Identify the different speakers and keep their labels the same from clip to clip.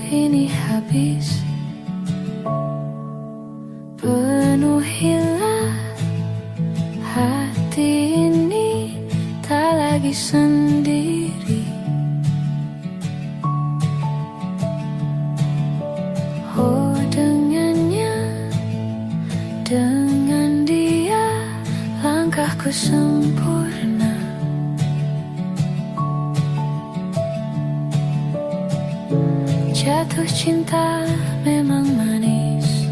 Speaker 1: ini habis. Penuhilah hati ini, tak lagi sendiri. Oh, dengannya, dengan dia, langkahku sempurna. Jatuh cinta memang manis,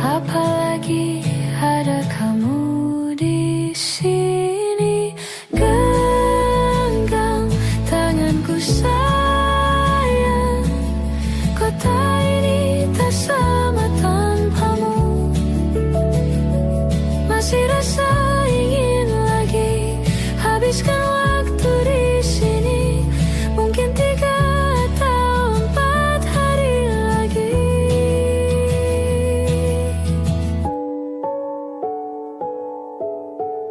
Speaker 1: apalagi ada kamu di sini. Genggam tanganku sayang, kota ini tak sama tanpamu. Masih rasa ingin lagi habiskan waktu di sini. Mungkin 3 atau 4 hari lagi.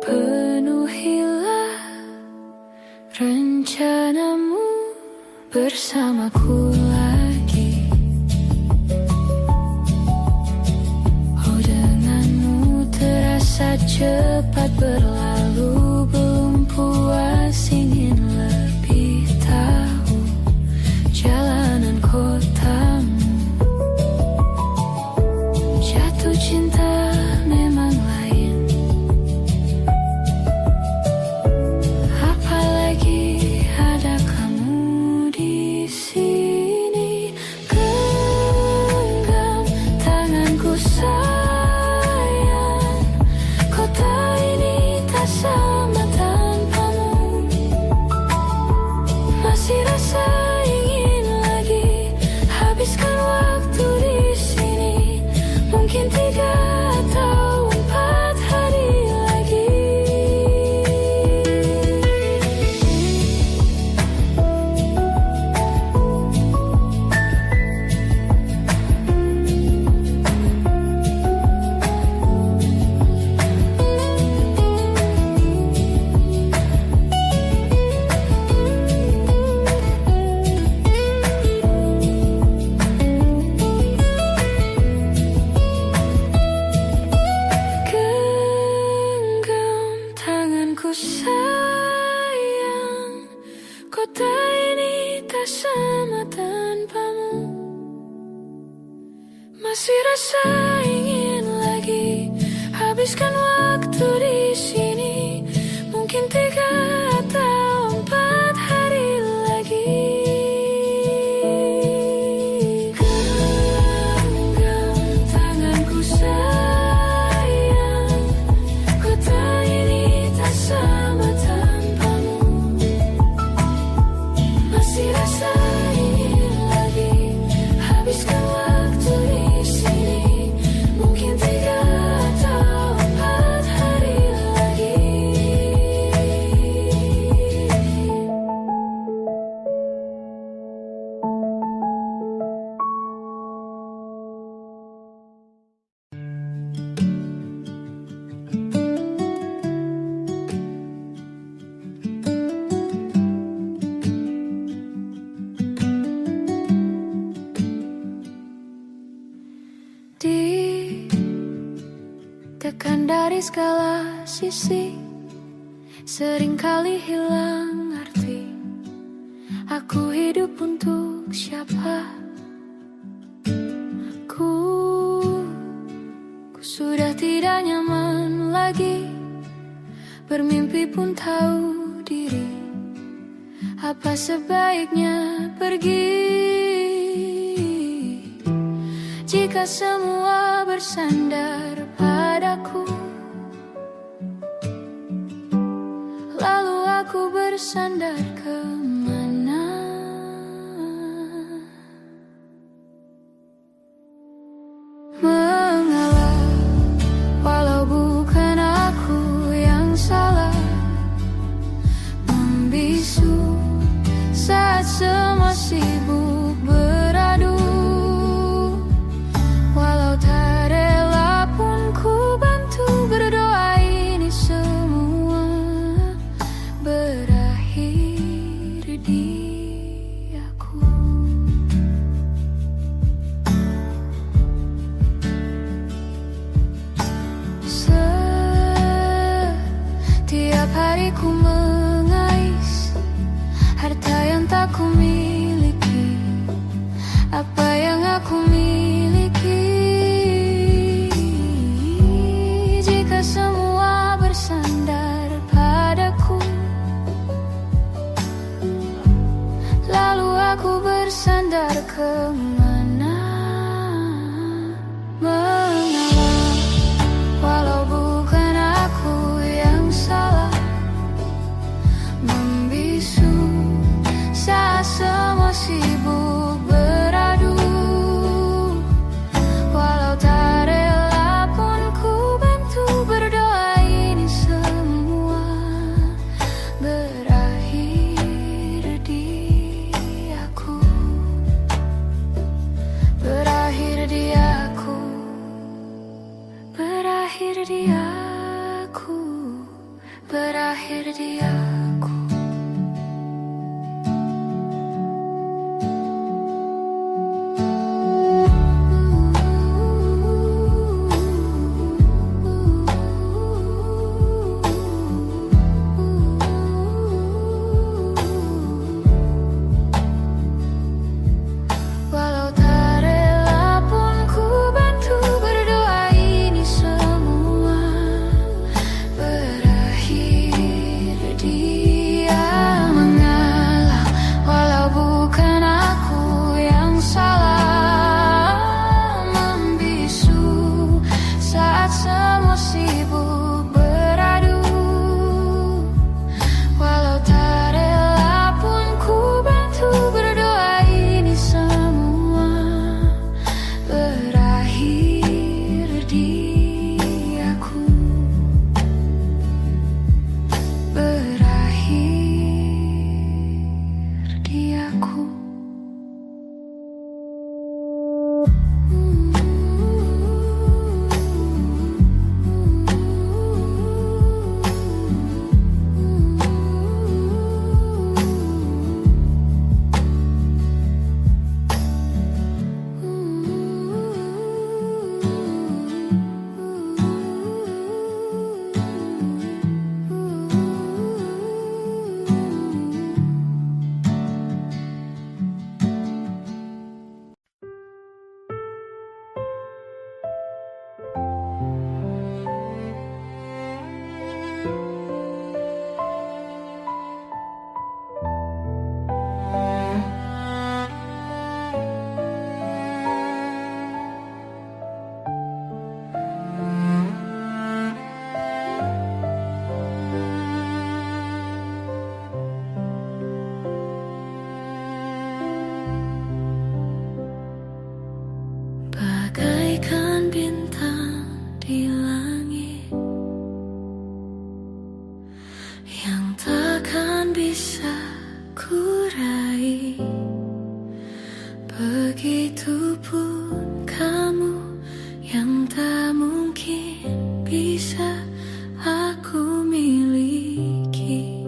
Speaker 1: Penuhilah rencanamu bersamaku lagi. Oh, denganmu terasa cepat berlalu. Belum puas ingin lebih tahu jalanan kotamu. Jatuh cinta memang lain, apalagi ada kamu di sini. Genggam tanganku sayang, kota ini tak sama tanpamu. Masih rasa ingin lagi habiskan waktu di sini. Mungkin 3 atau 4 hari lagi. Genggam tanganku sayang, kota ini tak sama tanpamu. Masih rasa ingin lagi habiskan waktu di sini. Mungkin 3 atau 4 hari lagi. Genggam tanganku sayang, kota ini tak sama tanpamu. Masih rasa ingin lagi habiskan waktu di sini. Mungkin 3 atau 4 hari lagi. Ditekan dari segala sisi, seringkali hilang arti. Aku hidup untuk siapa? Ku sudah tidak nyaman lagi. Bermimpi pun tahu diri. Apa sebaiknya pergi? Jika semua bersandar padaku, lalu aku bersandar kemana? Mengalah, walau bukan aku yang salah. Membisu saat semua sibuk beradu. Walau tak rela pun ku bantu berdoa ini semua berakhir harta yang tak ku miliki, apa yang aku miliki. Jika semua bersandar padaku, lalu aku bersandar kemana? Mengalah, walau bukan aku yang salah, membisu saat semua sibuk beradu. Walau tak rela pun ku bantu berdoa, ini semua berakhir di aku. Berakhir di aku. Berakhir di aku. Berakhir di aku. Walau tak rela pun ku bantu berdoa, ini semua berakhir dia. Mengalah, walau bukan aku yang salah, membisu saat semua sibuk beradu. Walau tak rela pun ku bantu berdoa, ini semua berakhir di aku. Berakhir di aku. Bagaikan bintang di langit yang takkan bisa ku raih, begitupun kamu yang tak mungkin bisa aku miliki.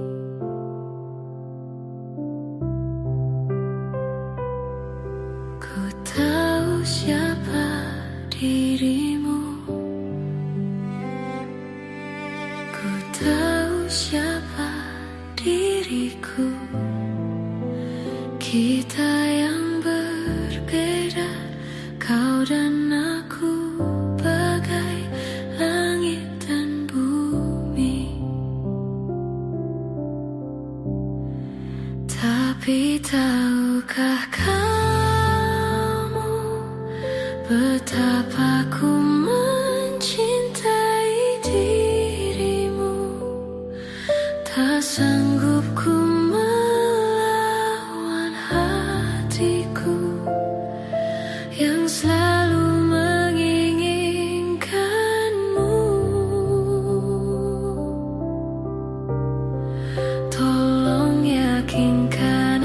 Speaker 1: Ku tahu siapa dirimu, ku tahu siapa diriku. Kita yang berbeda, kau dan aku, bagai langit dan bumi. Tapi tahukah kamu betapa ku mencintai dirimu? Tak sanggup ku melawan hatiku yang selalu menginginkanmu. Tolong yakinkan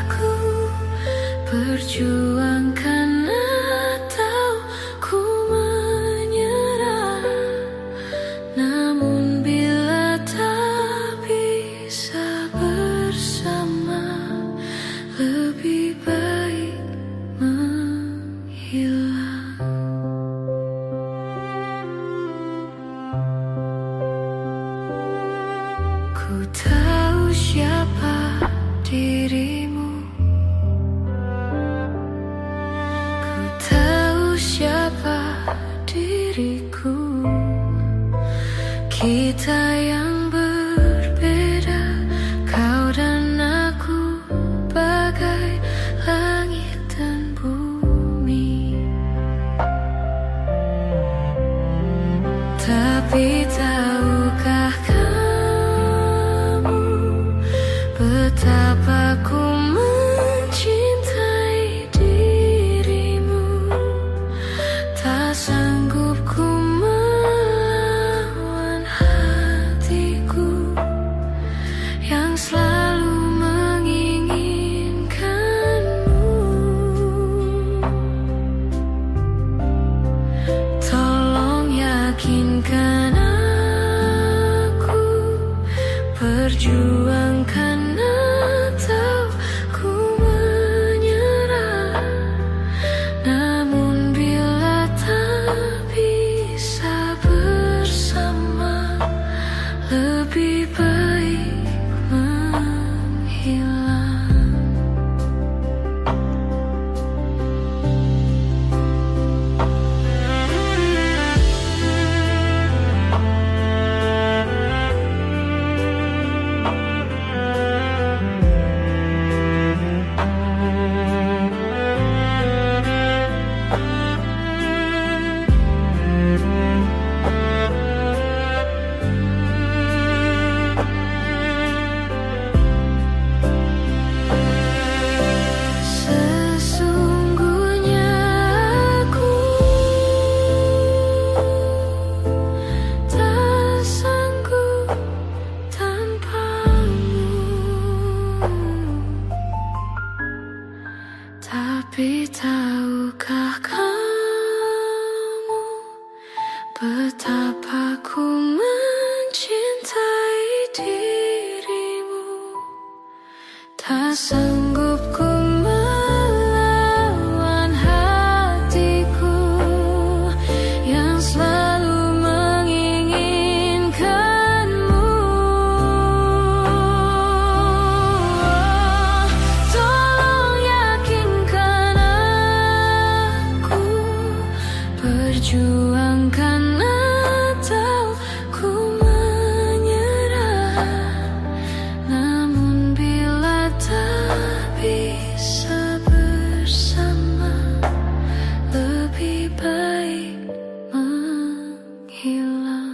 Speaker 1: aku, perjuangkan Kita yang berbeda, kau dan aku, bagai langit dan bumi. Tapi tahukah kamu betapa ku mencintai dirimu, tak sanggup ku melawan hatiku yang selalu menginginkanmu. Tolong yakinkan aku, perjuangkan atau ku menyerah. Namun bila tak bisa bersama, lebih baik menghilang. Sesungguhnya aku tak sanggup tanpamu. Tapi tahukah kamu betapa ku mencintai dirimu, tak sanggup ku melawan hatiku yang selalu menginginkanmu. Tolong yakinkan aku, perjuangkan atau ku menyerah. Namun bila tak bisa bersama, lebih baik menghilang.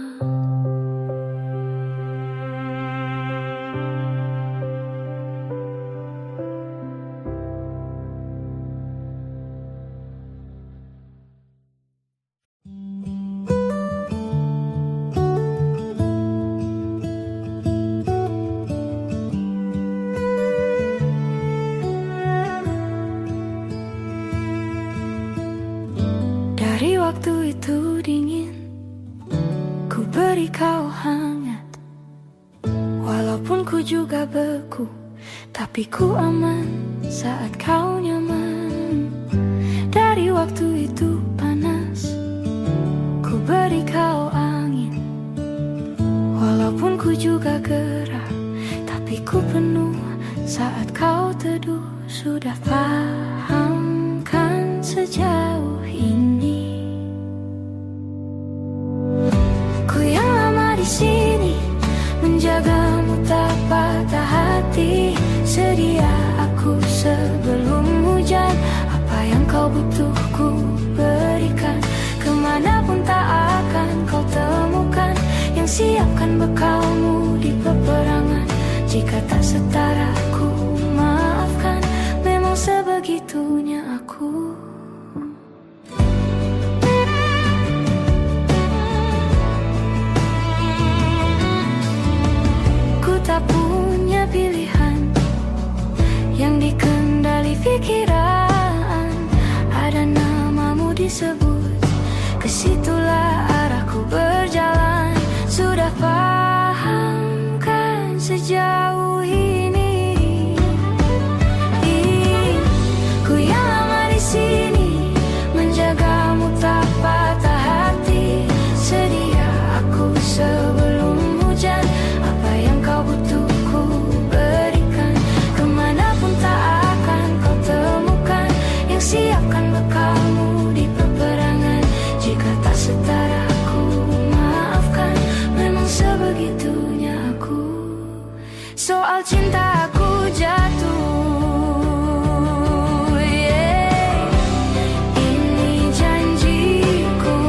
Speaker 1: Dari waktu itu dingin, ku beri kau hangat. Walaupun ku juga beku, tapi ku aman saat kau nyaman. Dari waktu itu panas, ku beri kau angin. Walaupun ku juga gerah, tapi ku penuh saat kau teduh. Sudah paham kan sejauh ini? Ku yang lama di sini, menjagamu tak patah hati. Sedia aku sebelum hujan, apa yang kau butuh ku berikan. Kemanapun tak akan kau temukan yang siapkan bekalmu di peperangan. Jika tak setara ku maafkan, memang sebegitunya aku. Ku tak punya pilihan yang dikendali pikiran. Ada namamu disebut, kesitulah arahku berjalan. Sudah paham kan sejauh ini? Ku yang lama di sini, soal cintaku jatuh. Ini janjiku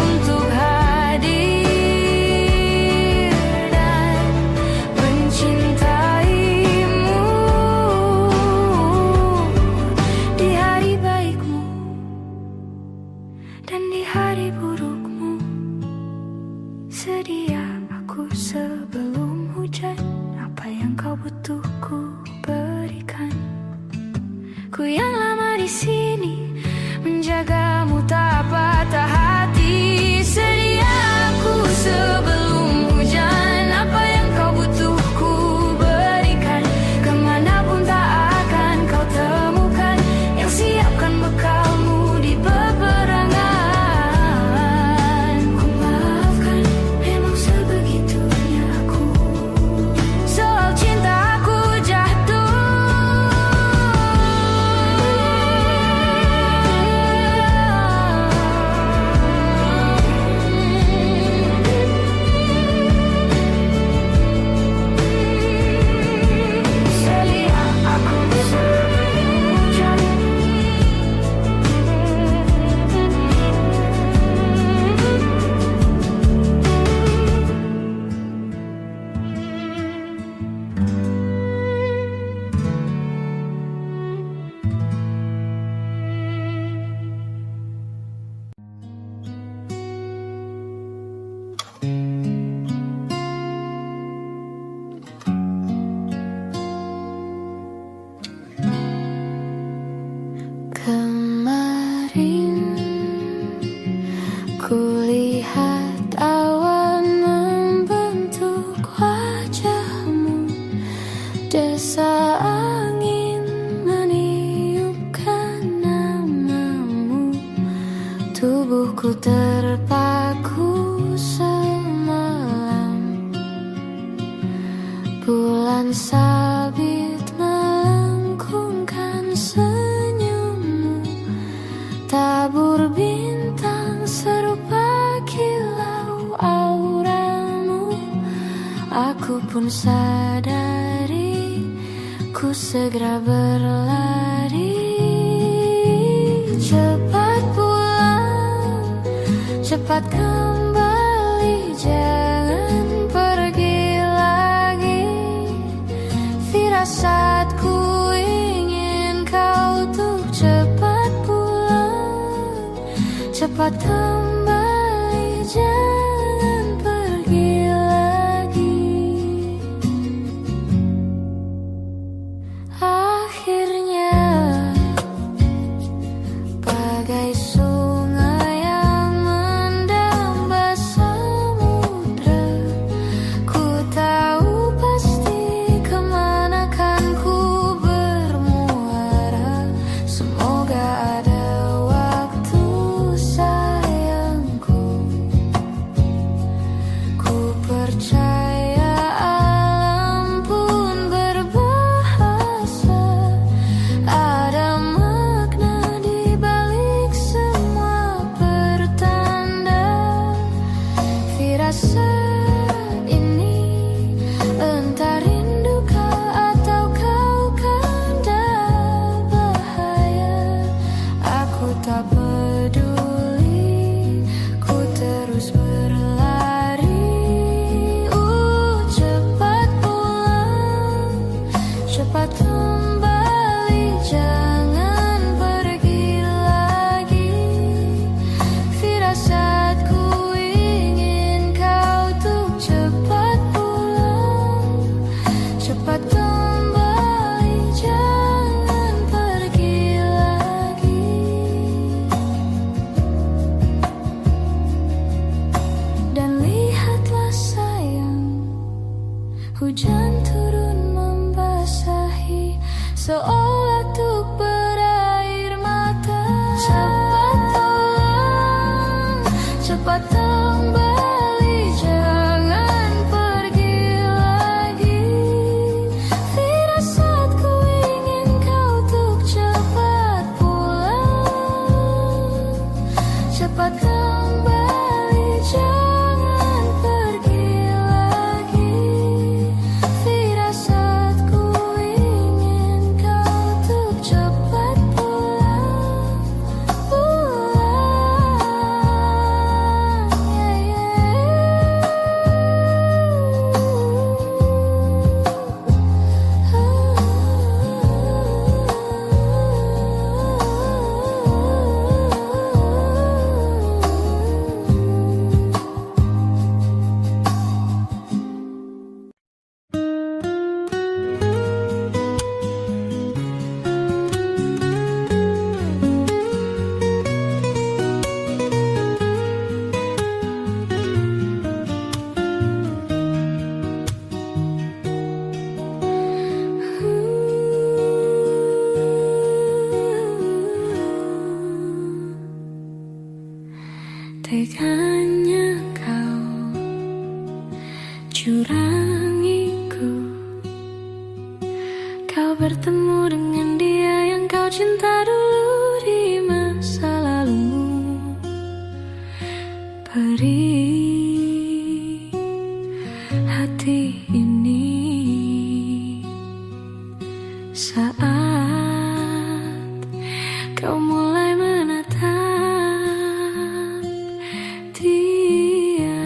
Speaker 1: untuk hadir dan mencintaimu di hari baikmu dan di hari burukmu. Sedia aku sebelum hujan, apa yang kau butuh ku berikan. Ku yang lama di sini menjagamu tak patah hati. Sedia aku sebelum hujan, apa yang kau butuh ku berikan. Kemanapun tak akan kau temukan yang siapkan bekalmu di peperangan. Ku maafkan, memang sebegitunya aku soal cintaku jatuh. Sedia aku sebelum hujan. Kemarin kulihat awan membentuk wajahmu, desa angin meniupkan namamu. Tubuhku terpaku semalam, bulan sabit melengkungkan senyummu. Tabur bintang serupa kilau auramu. Aku pun sadari, ku segera berlari. Cepat pulang, cepat kembali, jangan pergi lagi. Firasatku ingin kau tuh cepat pulang, cepat kembali, jangan pergi lagi. Akhirnya bagai sungai yang mendamba samudra, ku tahu pasti kemana kan ku bermuara. Semoga ada waktu sayangku. Ku percaya alam pun berbahasa, ada makna di balik semua pertanda. Firasat ini entah rindukah atau kau kanda bahaya. Aku tak peduli, ku terus berlari. Cepat pulang, cepat kembali, jangan pergi lagi. Firasatku ingin kau tuh cepat pulang, cepat kembali, jangan pergi lagi. Dan lihatlah sayang, hujan turun membasahi seolah tuk berair mata. Cepat pulang, cepat kembali, jangan pergi lagi. Firasatku ingin kau tuh cepat pulang, cepat kembali, jangan pergi lagi. bertemu dengan dia yang kau cinta dulu di masa lalumu. Perih hati ini saat kau mulai menatap dia.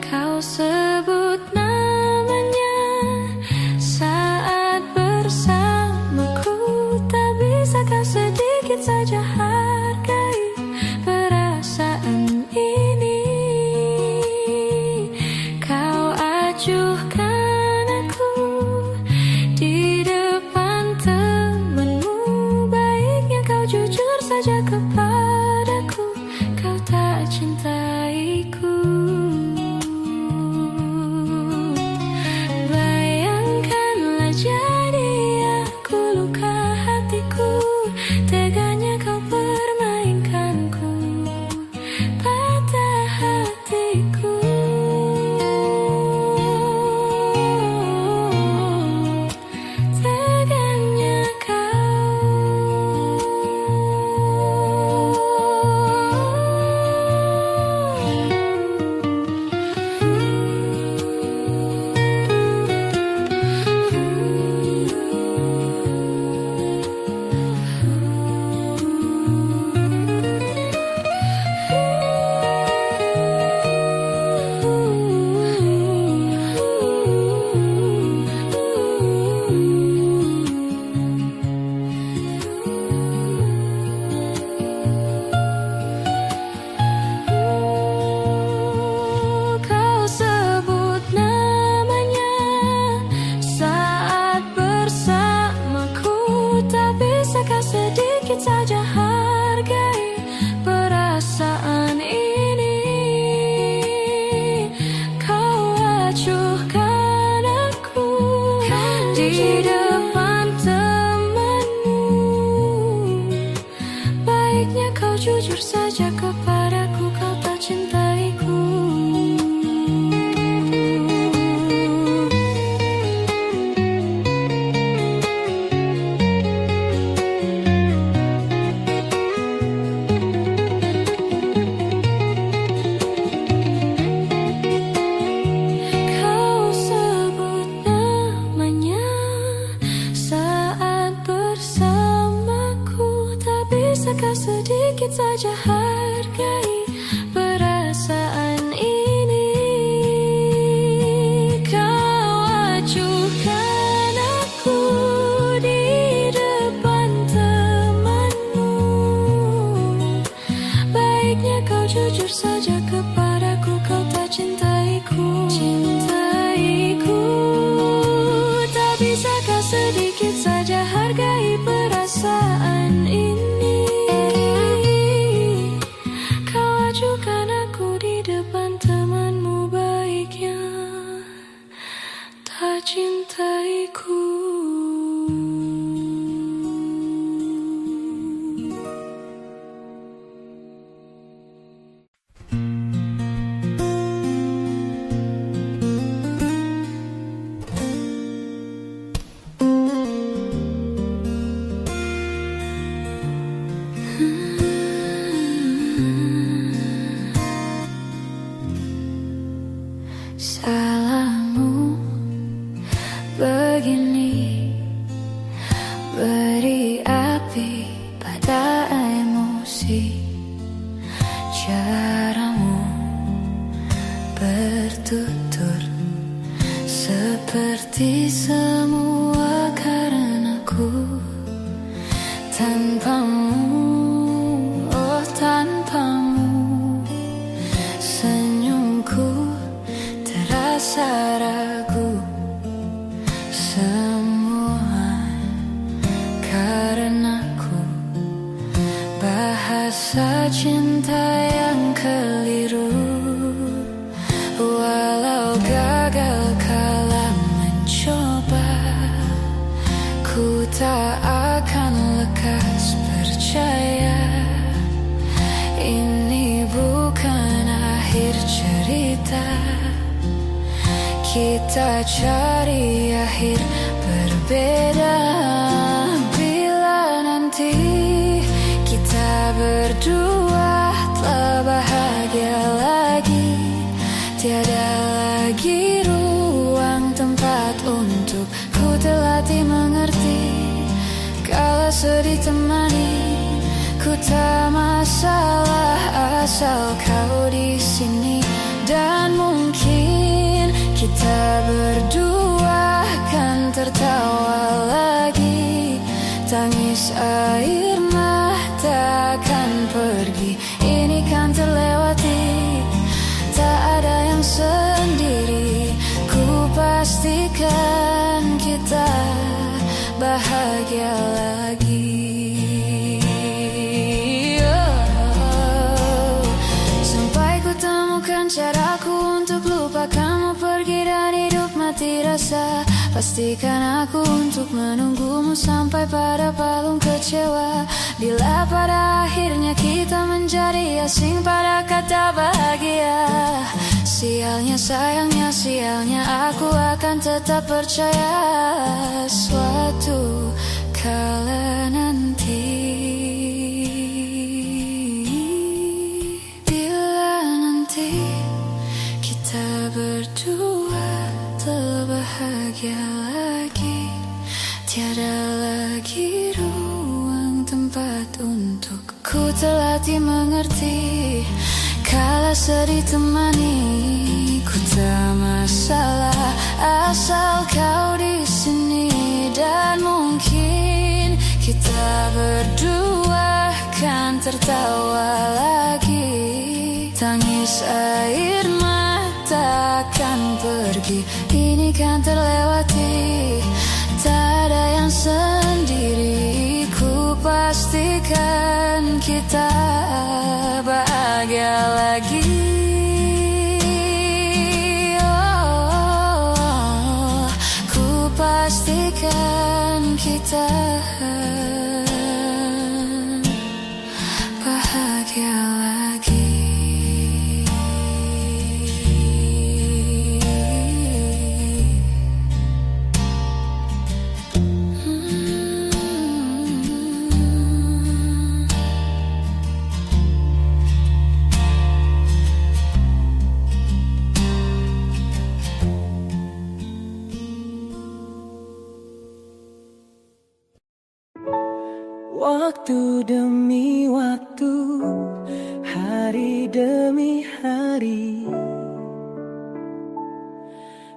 Speaker 1: Kau sebut namanya saat bersamaku, tak bisakah sedikit saja hargai perasaan ini. Kau acuhkan aku di depan temanmu, baiknya kau jujur saja kepadaku, kau tak cintaiku. Bayangkanlah jadi aku luka hatiku, teganya kau permainkanku, patah hatiku. Teganya kau sebut namanya saat bersamaku, tak bisakah sedikit saja hargai perasaan ini. Kau acuhkan aku di depan temanmu, baiknya kau jujur saja kepadaku, kau tak cintaiku. Kau sebut namanya saat bersamaku, tak bisakah sedikit saja hargai perasaan ini. Kau acuhkan aku di depan temanmu, baiknya kau jujur saja kepadaku, kau tak cintaiku. Tak bisakah sedikit saja hargai perasaan ini. Kau acuhkan aku di depan temanmu, baiknya tak cintaiku. Salahmu begini, beri api pada emosi. Caramu bertutur seperti semua karenaku. Tanpamu, oh tanpamu, senyumku terasa ragu. Semua karenaku, bahasa cinta yang keliru. Walau gagal kala mencoba, ku tak akan lekas percaya. Ini bukan akhir cerita. kita cari akhir berbeda. Bila nanti kita berdua telah bahagia lagi, tiada lagi ruang tempat untuk ku terlatih mengerti. Kala sedih temani, ku tak masalah asal kau di sini. Dan mungkin kita berdua kan tertawa lagi, tangis air mata akan pergi, ini kan terlewati. Tak ada yang sendiri, ku pastikan kita bahagia lagi. Caraku untuk lupakanmu pergi dan hidup mati rasa. Pastikan aku untuk menunggumu sampai pada palung kecewa. Bila pada akhirnya kita menjadi asing pada kata bahagia, sialnya sayangnya sialnya aku akan tetap percaya suatu kala nanti. Berdua telah bahagia lagi, tiada lagi ruang tempat untuk ku terlatih mengerti. Kala sedih temani, ku tak masalah asal kau di sini. Dan mungkin kita berdua kan tertawa lagi, tangis air takkan pergi, ini kan terlewati. Tak ada yang sendiri, ku pastikan kita bahagia lagi. Oh, ku pastikan kita bahagia lagi.
Speaker 2: Waktu demi waktu, hari demi hari,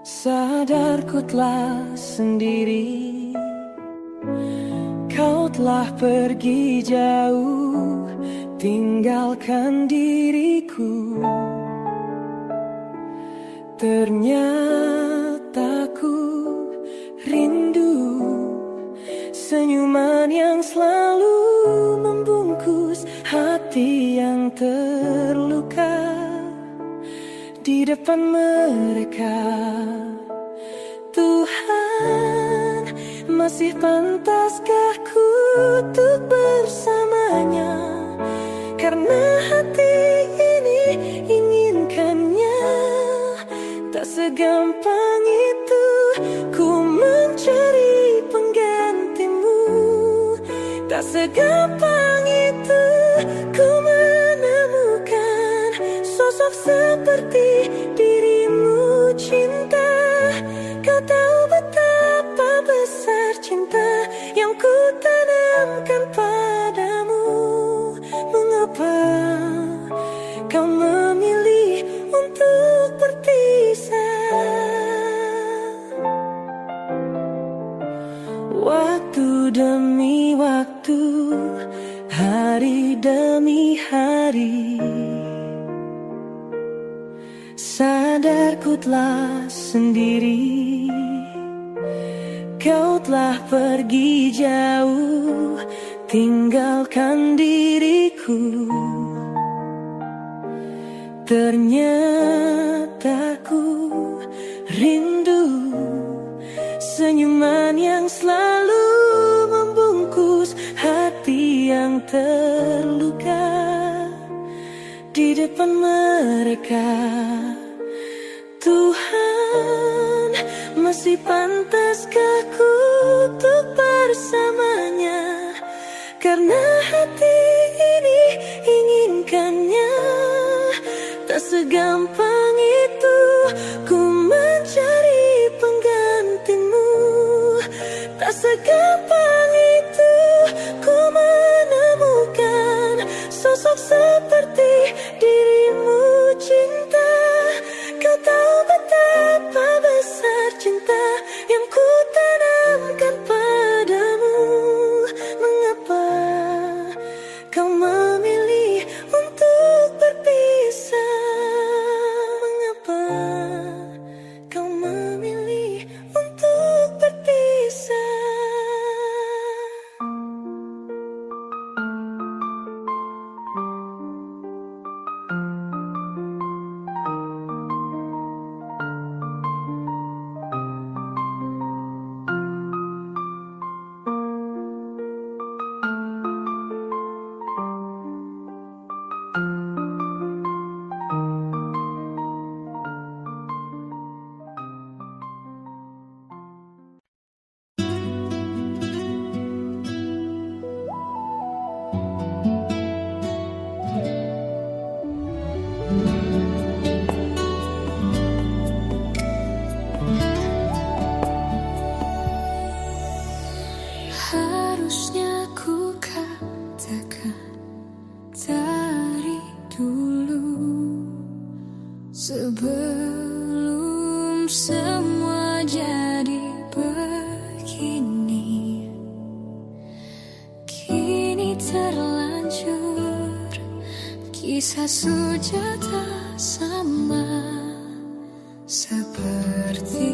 Speaker 2: sadar ku telah sendiri. Kau telah pergi jauh, tinggalkan diriku. Ternyata ku rindu senyuman yang selalu membungkus hati yang terluka. Di depan mereka, Tuhan, masih pantaskah ku untuk bersamanya? Karena hati ini inginkannya. Tak segampang itu ku mencari penggantimu. Tak segampang itu ku menemukan sosok seperti dirimu. Cinta, kau tahu betapa besar cinta yang ku tanamkan padamu. Mengapa kau memilih untuk berpisah? Waktu demi waktu, hari demi hari, sadar ku telah sendiri. Kau telah pergi jauh, tinggalkan diriku. Ternyata ku rindu senyuman yang selalu membungkus hati yang terluka. Di depan mereka, Tuhan, Masih pantaskah ku untuk bersamanya? Karena hati ini inginkannya. Tak segampang itu ku mencari penggantimu. Tak segampang itu ku menemukan sosok seperti dirimu, cinta. Kau tahu betapa besar cinta yang ku tanamkan padamu. Mengapa kau memilih untuk berpisah? Mengapa kau memilih untuk berpisah?
Speaker 1: Harusnya ku katakan dari dulu, sebelum semua jadi begini. Kini terlanjur, kisah sudah tak sama seperti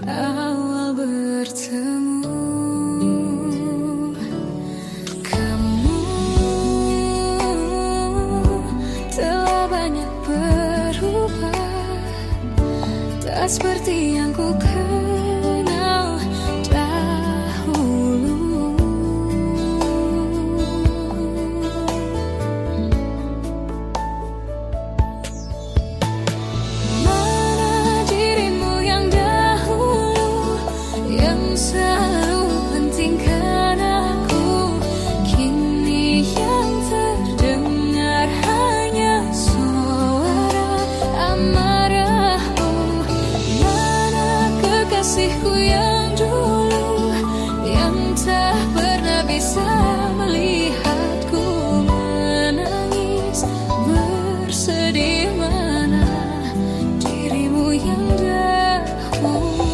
Speaker 1: awal bertemu. Tak seperti yang ku kenal dahulu. Mana dirimu yang dahulu, yang selalu pentingkan aku. Kini yang terdengar hanya suara amarahmu. Kasihku yang dulu, yang tak pernah bisa melihatku menangis bersedih. Mana dirimu yang dahulu.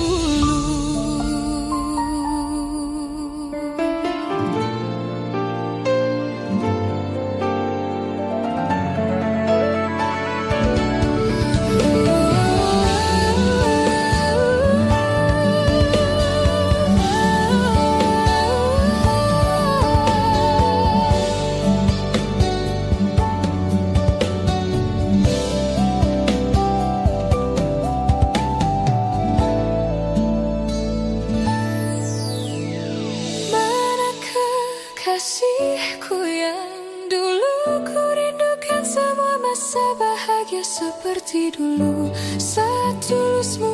Speaker 1: Kasihku yang dulu, ku rindukan semua masa bahagia seperti dulu. Saat tulusmu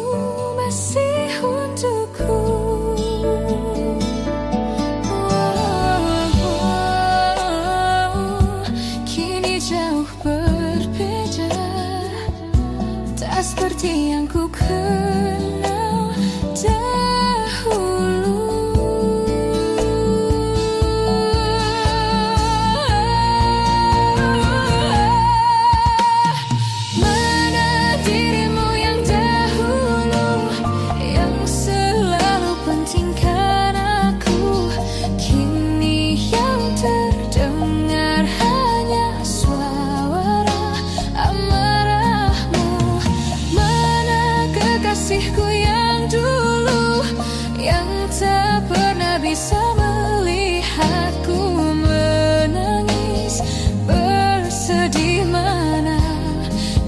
Speaker 1: masih untukku. Kini jauh berbeda, tak seperti yang ku kenal dahulu. Kasihku yang dulu, yang tak pernah bisa melihatku menangis bersedih. Mana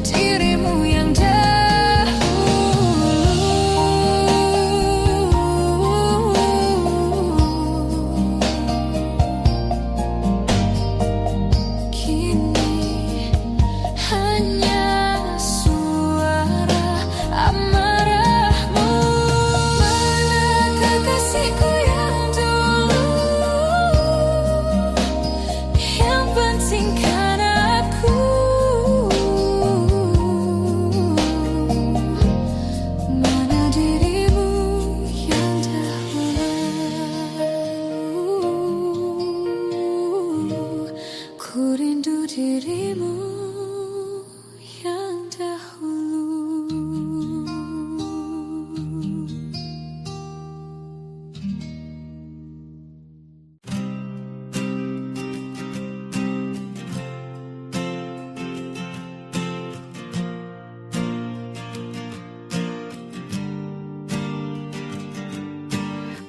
Speaker 1: dirimu yang dahulu. Kini hanya suara amarah.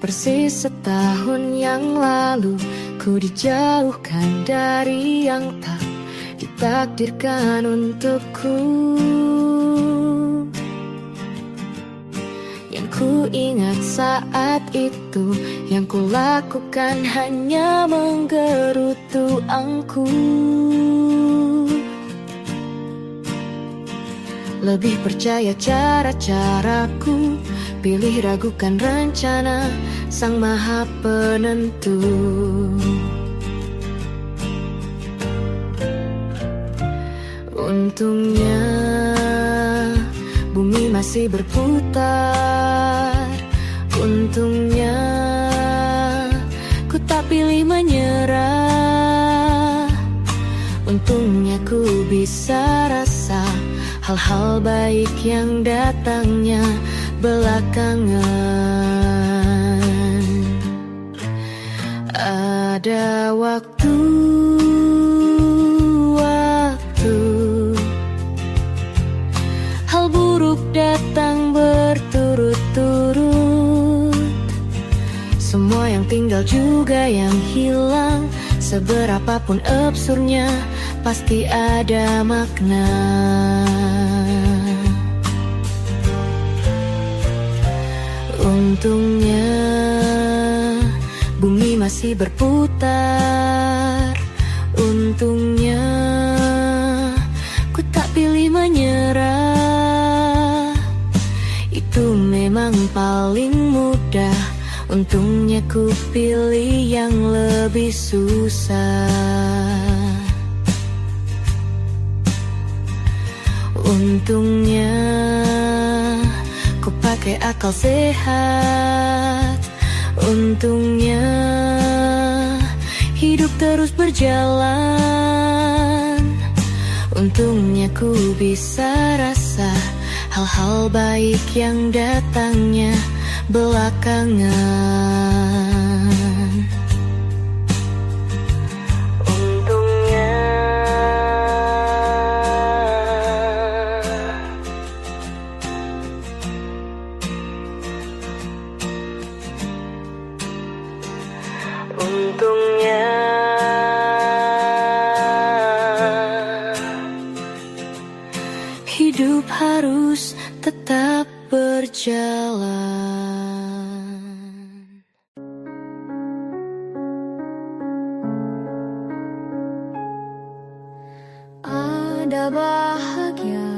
Speaker 2: Persis setahun yang lalu ku dijauhkan dari yang tak ditakdirkan untukku. Yang ku ingat saat itu, yang ku lakukan hanya menggerutu angku. Lebih percaya cara-caraku, pilih ragukan rencana Sang Maha Penentu. Untungnya bumi masih berputar. Untungnya ku tak pilih menyerah. Untungnya ku bisa rasa hal-hal baik yang datangnya belakangan. Ada waktu hal buruk datang berturut-turut. Semua yang tinggal juga yang hilang. Seberapapun absurdnya, pasti ada makna. Untungnya bumi masih berputar. Untungnya ku tak pilih menyerah. Itu memang paling mudah. Untungnya ku pilih yang lebih susah. Untungnya ku pakai akal sehat. Untungnya hidup terus berjalan. Untungnya ku bisa rasa hal-hal baik yang datangnya belakangan. Untungnya Untungnya hidup harus tetap berjalan.
Speaker 1: Ada bahagia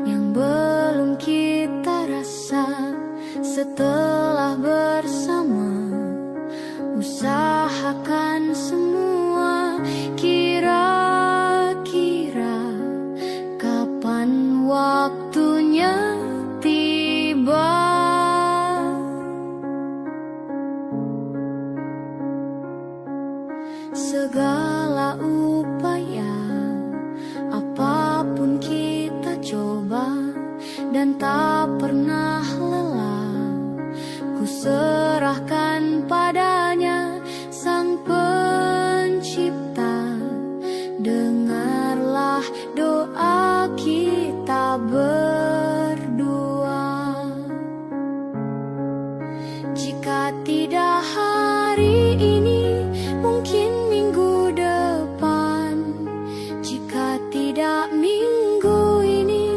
Speaker 1: yang belum kita rasa setelah bersama. Usahakan semua, kira-kira kapan waktunya tiba. Segala upaya, apapun kita coba dan tak pernah lelah. Ku serahkan padanya Sang Pencipta. Dengarlah doa kita berdua. Jika tidak hari ini, mungkin minggu depan. Jika tidak minggu ini,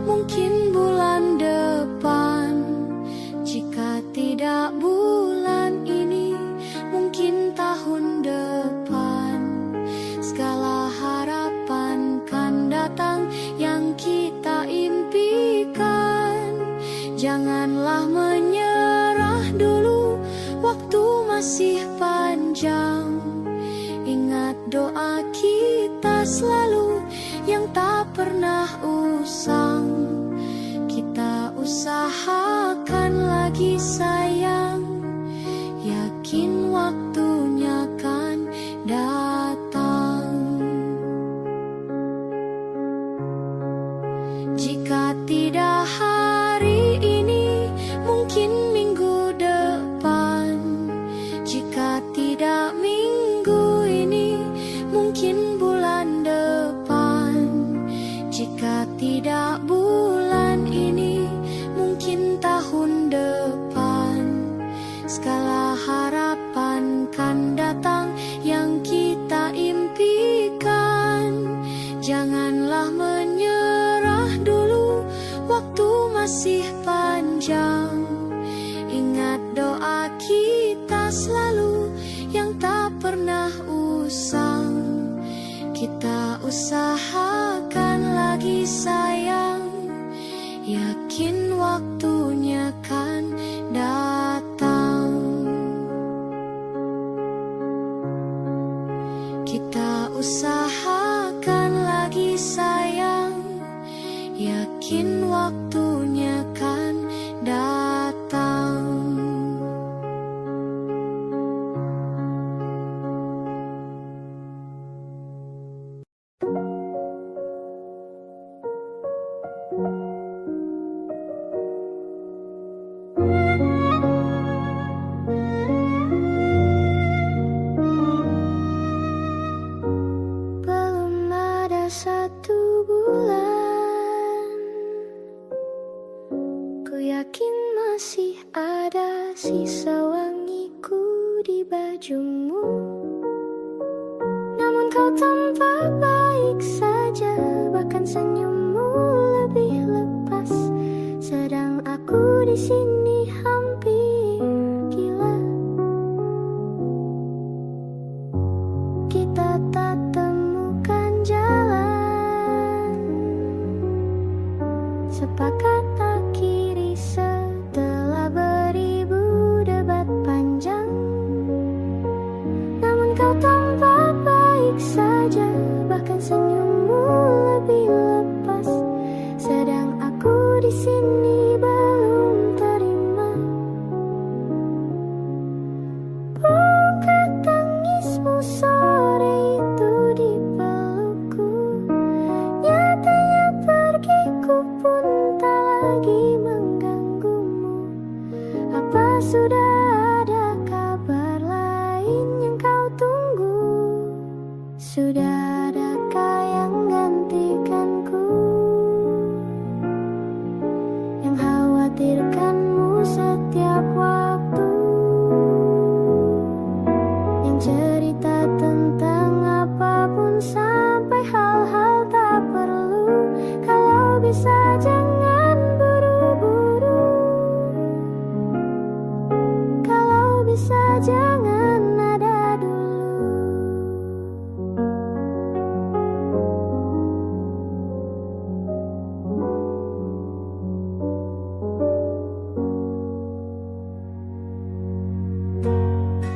Speaker 1: mungkin bulan depan. Jika tidak bulan ini, mungkin tahun depan. Segala harapan kan datang yang kita impikan. Janganlah menyerah dulu, waktu masih panjang. Ingat doa kita selalu yang tak pernah usang. Kita usahakan lagi sayang, yakin waktunya kan datang. Jika tidak hari ini, mungkin minggu depan. Jika tidak minggu ini, mungkin bulan depan. Jika tidak bulan ini, mungkin tahun depan. Segala harapan kan datang yang kita impikan. Janganlah menyerah dulu, waktu masih panjang. Ingat doa kita selalu yang tak pernah usang. Kita usahakan lagi sayang, yakin waktunya kan datang. Kita usahakan lagi sayang, yakin waktunya kan datang. Belum ada 1 bulan, ku yakin masih ada sisa wangiku di bajumu. Namun kau tampak baik saja, bahkan senyummu lebih lepas. Sedang aku di sini hampir gila. Kita tak temukan jalan, sepakat akhiri setelah beribu debat panjang. Namun kau tampak baik saja, bahkan senyummu lebih lepas. Sedang aku di sini belum terima. Bukan tangismu sore itu di pelukku, nyatanya pergiku pun tak lagi mengganggumu. Apa sudah ada kabar lain yang kau tunggu? Sudah adakah yang gantikanku, yang khawatirkanmu setiap waktu, yang cerita tentang apapun sampai hal-hal tak perlu. Kalau bisa jangan buru-buru, kalau bisa jangan ada dulu.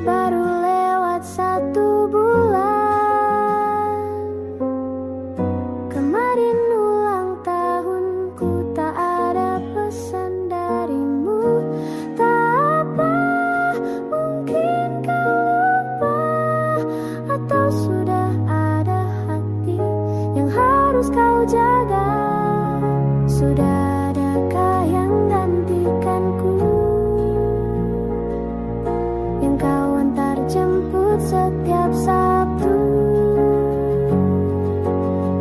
Speaker 1: Baru lewat 1 bulan, kemarin ulang tahunku, tak ada pesan darimu. Tak apa, mungkin kau lupa, atau sudah ada hati yang harus kau jaga. Sudah adakah yang gantikanku, yang kau antar jemput setiap Sabtu,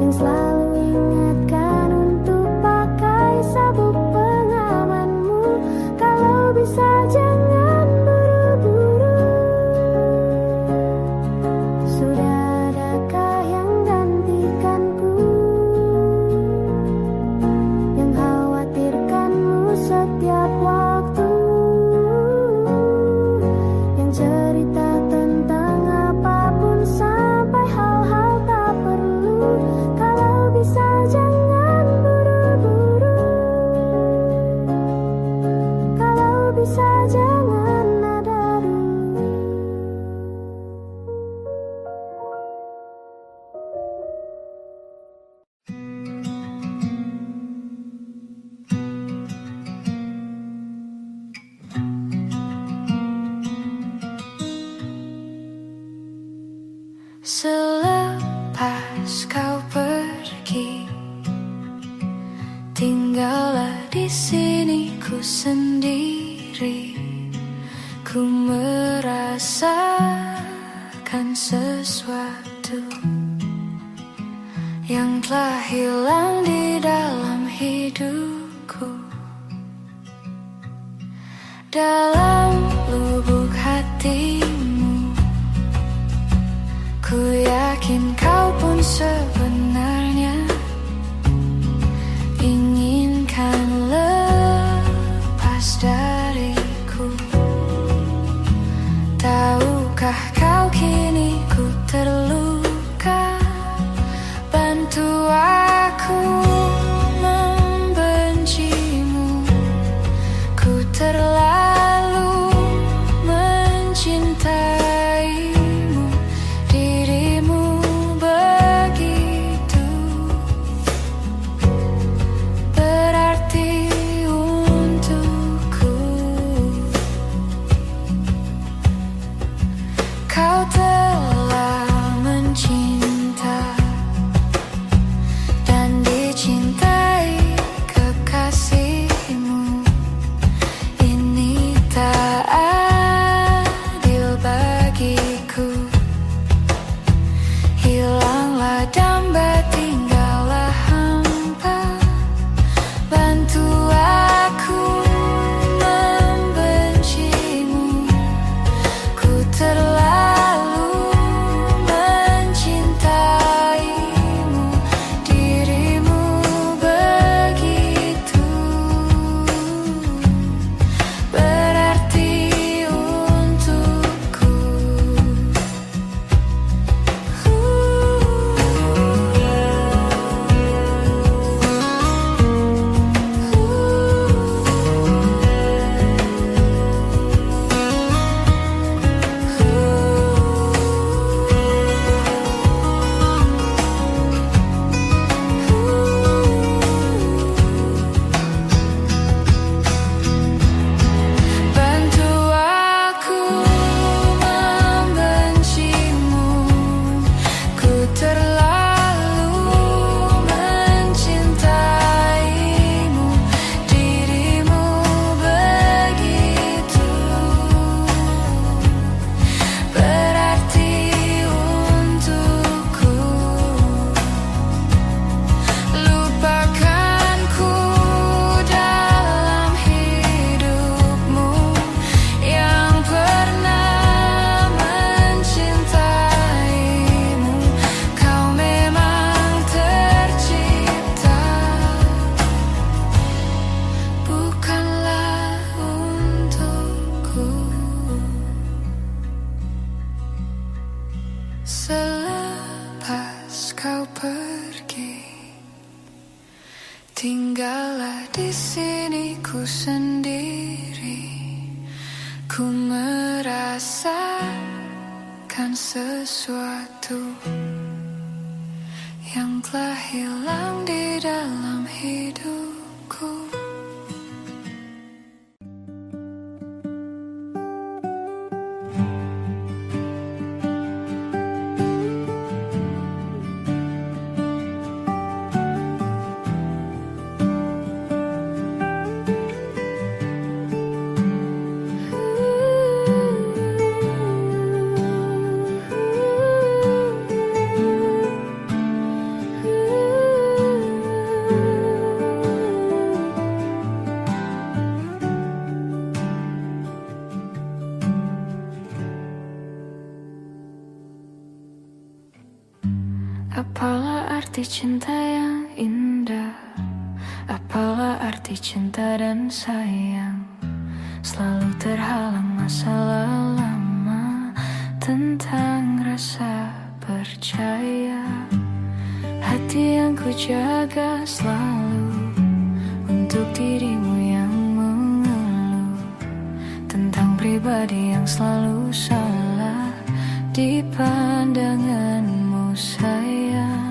Speaker 1: yang selalu ingatkan untuk pakai sabuk pengamanmu. Kalau bisa jangan buru-buru, sudah adakah yang gantikanku, yang khawatirkanmu setiap waktu, yang cerita tentang apapun sampai hal-hal tak perlu. Kalau bisa jangan buru-buru, kalau bisa jangan ada dulu. Selepas kau pergi, tinggallah di sini ku sendiri. Ku merasakan sesuatu yang telah hilang di dalam hidupku. Dalam lubuk sebenarnya inginkan lepas dariku? Tahukah kau kini ku terluka? Bantu aku membencimu. Ku terlalu mencintaimu. Dirimu begitu berarti untukku. Kau telah mencinta dan dicintai kekasihmu. Ini tak adil bagiku. Hilanglah damba, tinggallah hampa. Bantu aku membencimu. Ku terlalu mencintaimu. Dirimu begitu berarti untukku. Bantu aku membencimu. Ku terlalu mencintaimu. Dirimu begitu berarti untukku. Lupakanku dalam hidupmu yang pernah mencintaimu. Kau memang tercipta, bukanlah untukku. Selepas kau pergi, tinggallah di sini ku sendiri. Ku merasakan sesuatu yang telah hilang di dalam hidupku. Apalah arti cinta yang indah? Apalah arti cinta dan sayang? Selalu terhalang masalah lama tentang rasa percaya. Hati yang ku jaga selalu untuk dirimu yang mengeluh tentang pribadi yang selalu salah di pandanganmu sayang.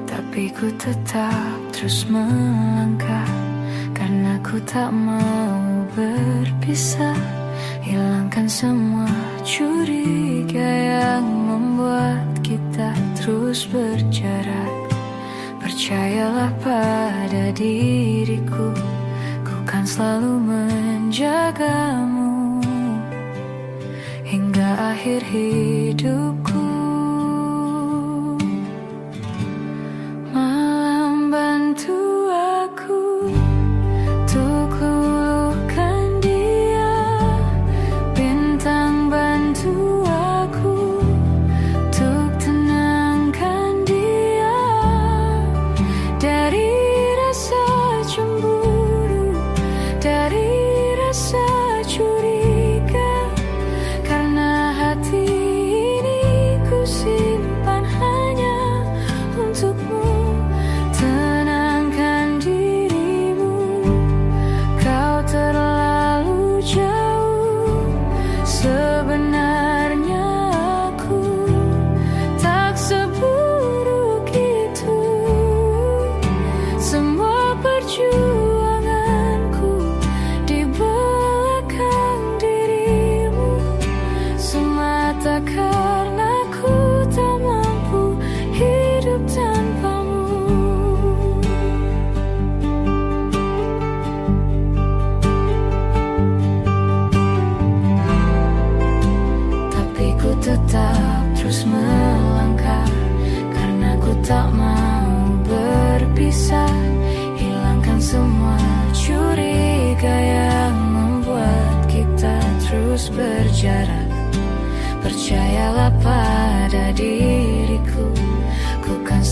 Speaker 1: Tapi ku tetap terus melangkah karena ku tak mau berpisah. Hilangkan semua curiga yang membuat kita terus berjarak. Percayalah pada diriku, ku kan selalu menjagamu hingga akhir hidupku. Malam bantu aku untuk luluhkan dia, bintang bantu aku untuk tenangkan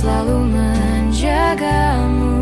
Speaker 1: selalu menjagamu.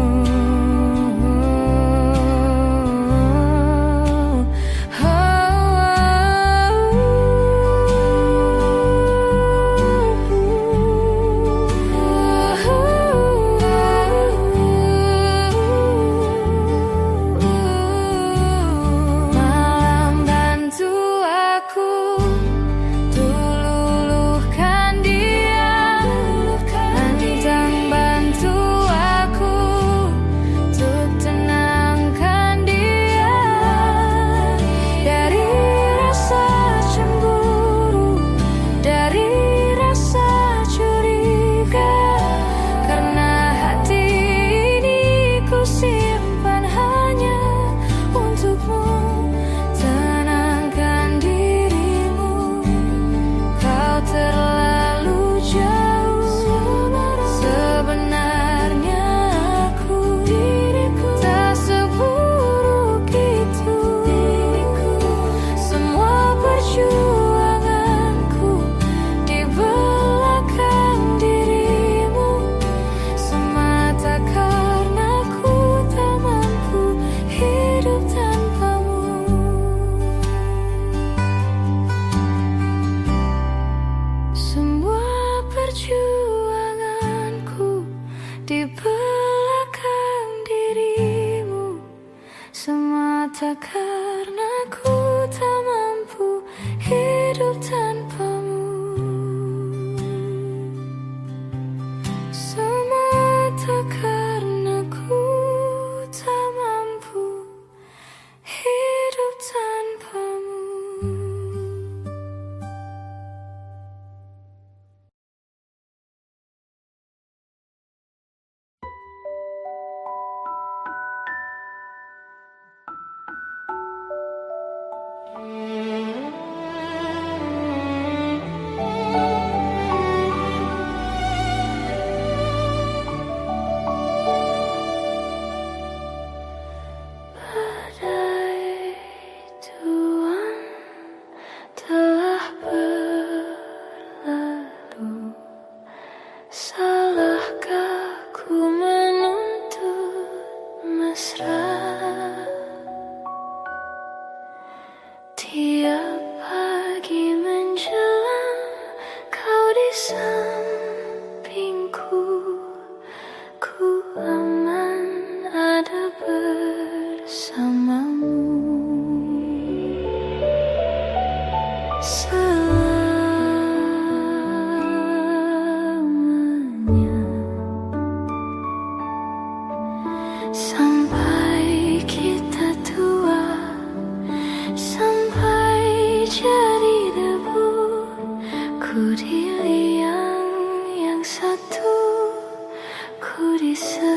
Speaker 1: Di belakang dirimu, semata karena ku tak mampu hidup tanpamu. Semata karena ku tak mampu hidup tanpamu. Tiap pagi menjelang kau di sampingku, ku aman ada bersamamu. Selamanya sampai kita tua, sampai jadi debu, ku di liang yang satu, ku di sebelahmu.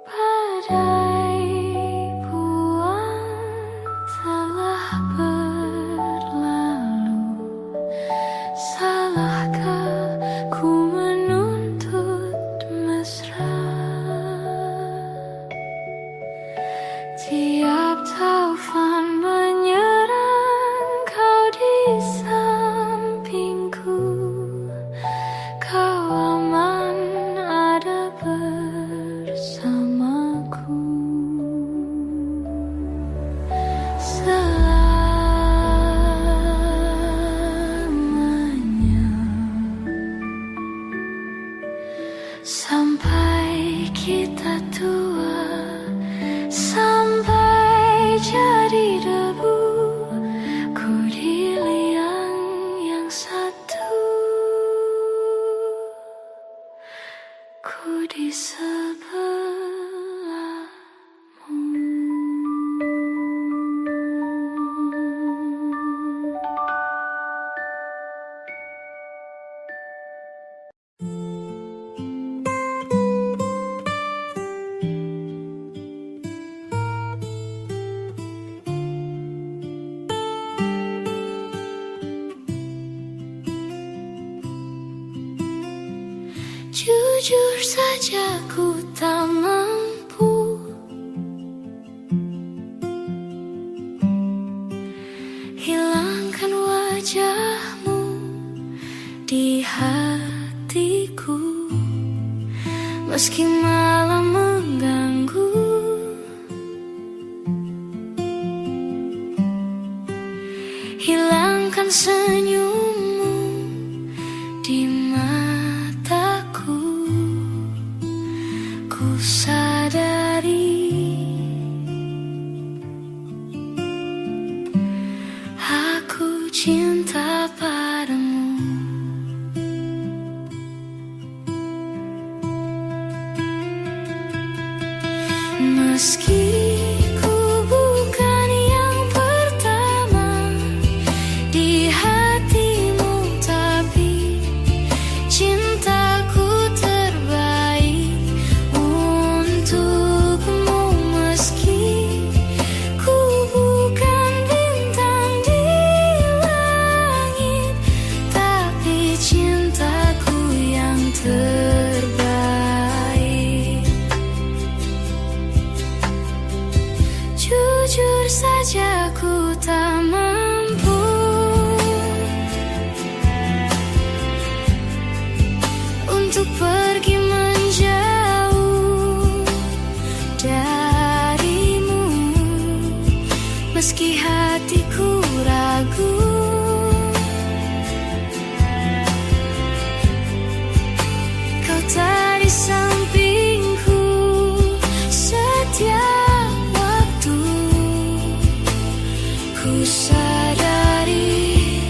Speaker 1: Badai bulan telah berlalu, salahkah ku menuntut mesra? Tiap taufan menyerang, kau di sampingku, kau aman ada bersamaku. Selamanya sampai kita tua, sampai jadi debu, ku di liang yang satu, ku di sebelahmu. Jujur saja ku tak mampu hilangkan wajahmu di hatiku, meski malam mengganggu. Hilangkan senyummu di mataku. Ku sadari aku cinta padamu. Meski ku bukan yang pertama di hatimu, tapi cintaku terbaik untukmu. Meski ku bukan bintang di langit, tapi cintaku yang terbaik. Jujur saja ku tak mampu untuk pergi menjauh darimu, meski hatiku ragu. Kau tak di sampingku setiap waktu. Ku sadari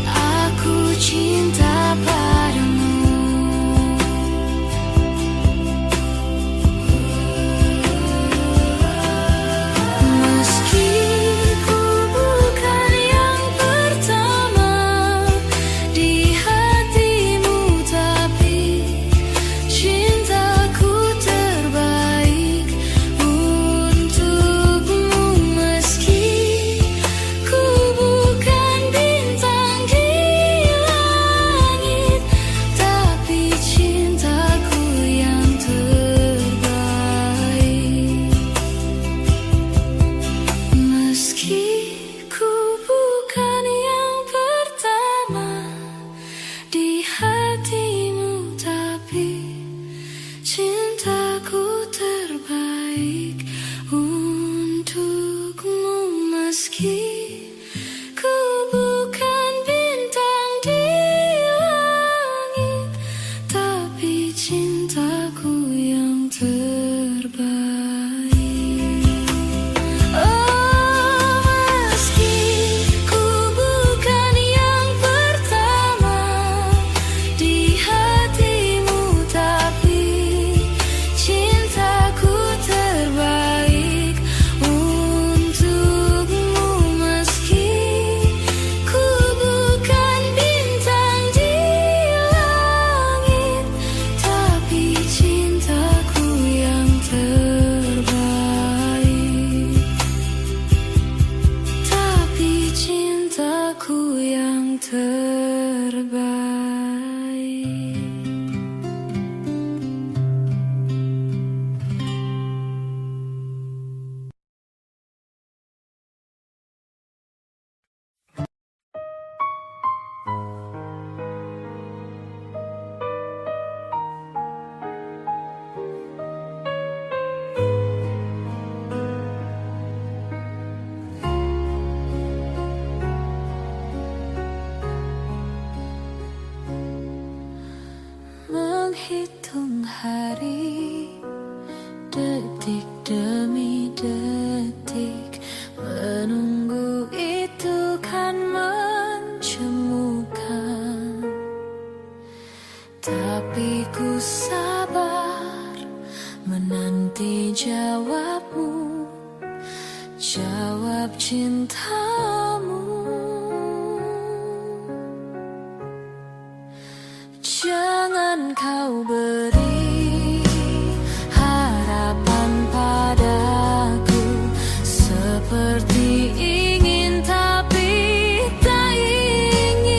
Speaker 1: aku cinta padamu. Meski ku bukan yang pertama di hatimu, tapi cintaku terbaik untukmu. Meski ku bukan bintang di langit, tapi cintaku yang terbaik. Meski ku bukan yang pertama di hatimu, tapi cintaku terbaik untukmu. Meski ku bukan bintang di langit, tapi cintaku yang terbaik. Oh, meski ku bukan yang pertama di hatimu, tapi cintaku terbaik untukmu. Meski ku bukan bintang di langit, tapi cintaku yang terbaik. Tapi cintaku yang terbaik. Menghitung hari, detik demi detik, menunggu itu kan mencemukan. Tapi ku sabar menanti jawabmu, jawab cintamu. Jangan kau beri harapan padaku seperti ingin tapi tak ingin.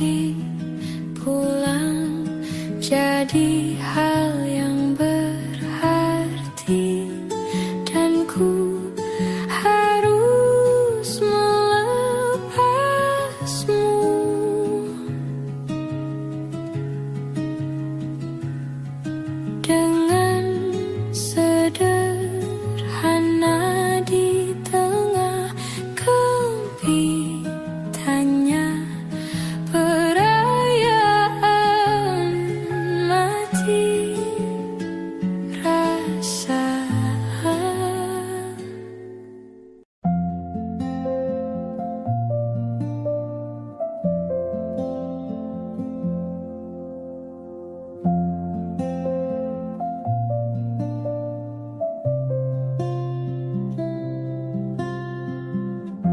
Speaker 1: pergi pulang jadi hal yang berarti, dan ku harus melepasmu. Dengan sederhana di tengah kempitannya perayaan mati rasa.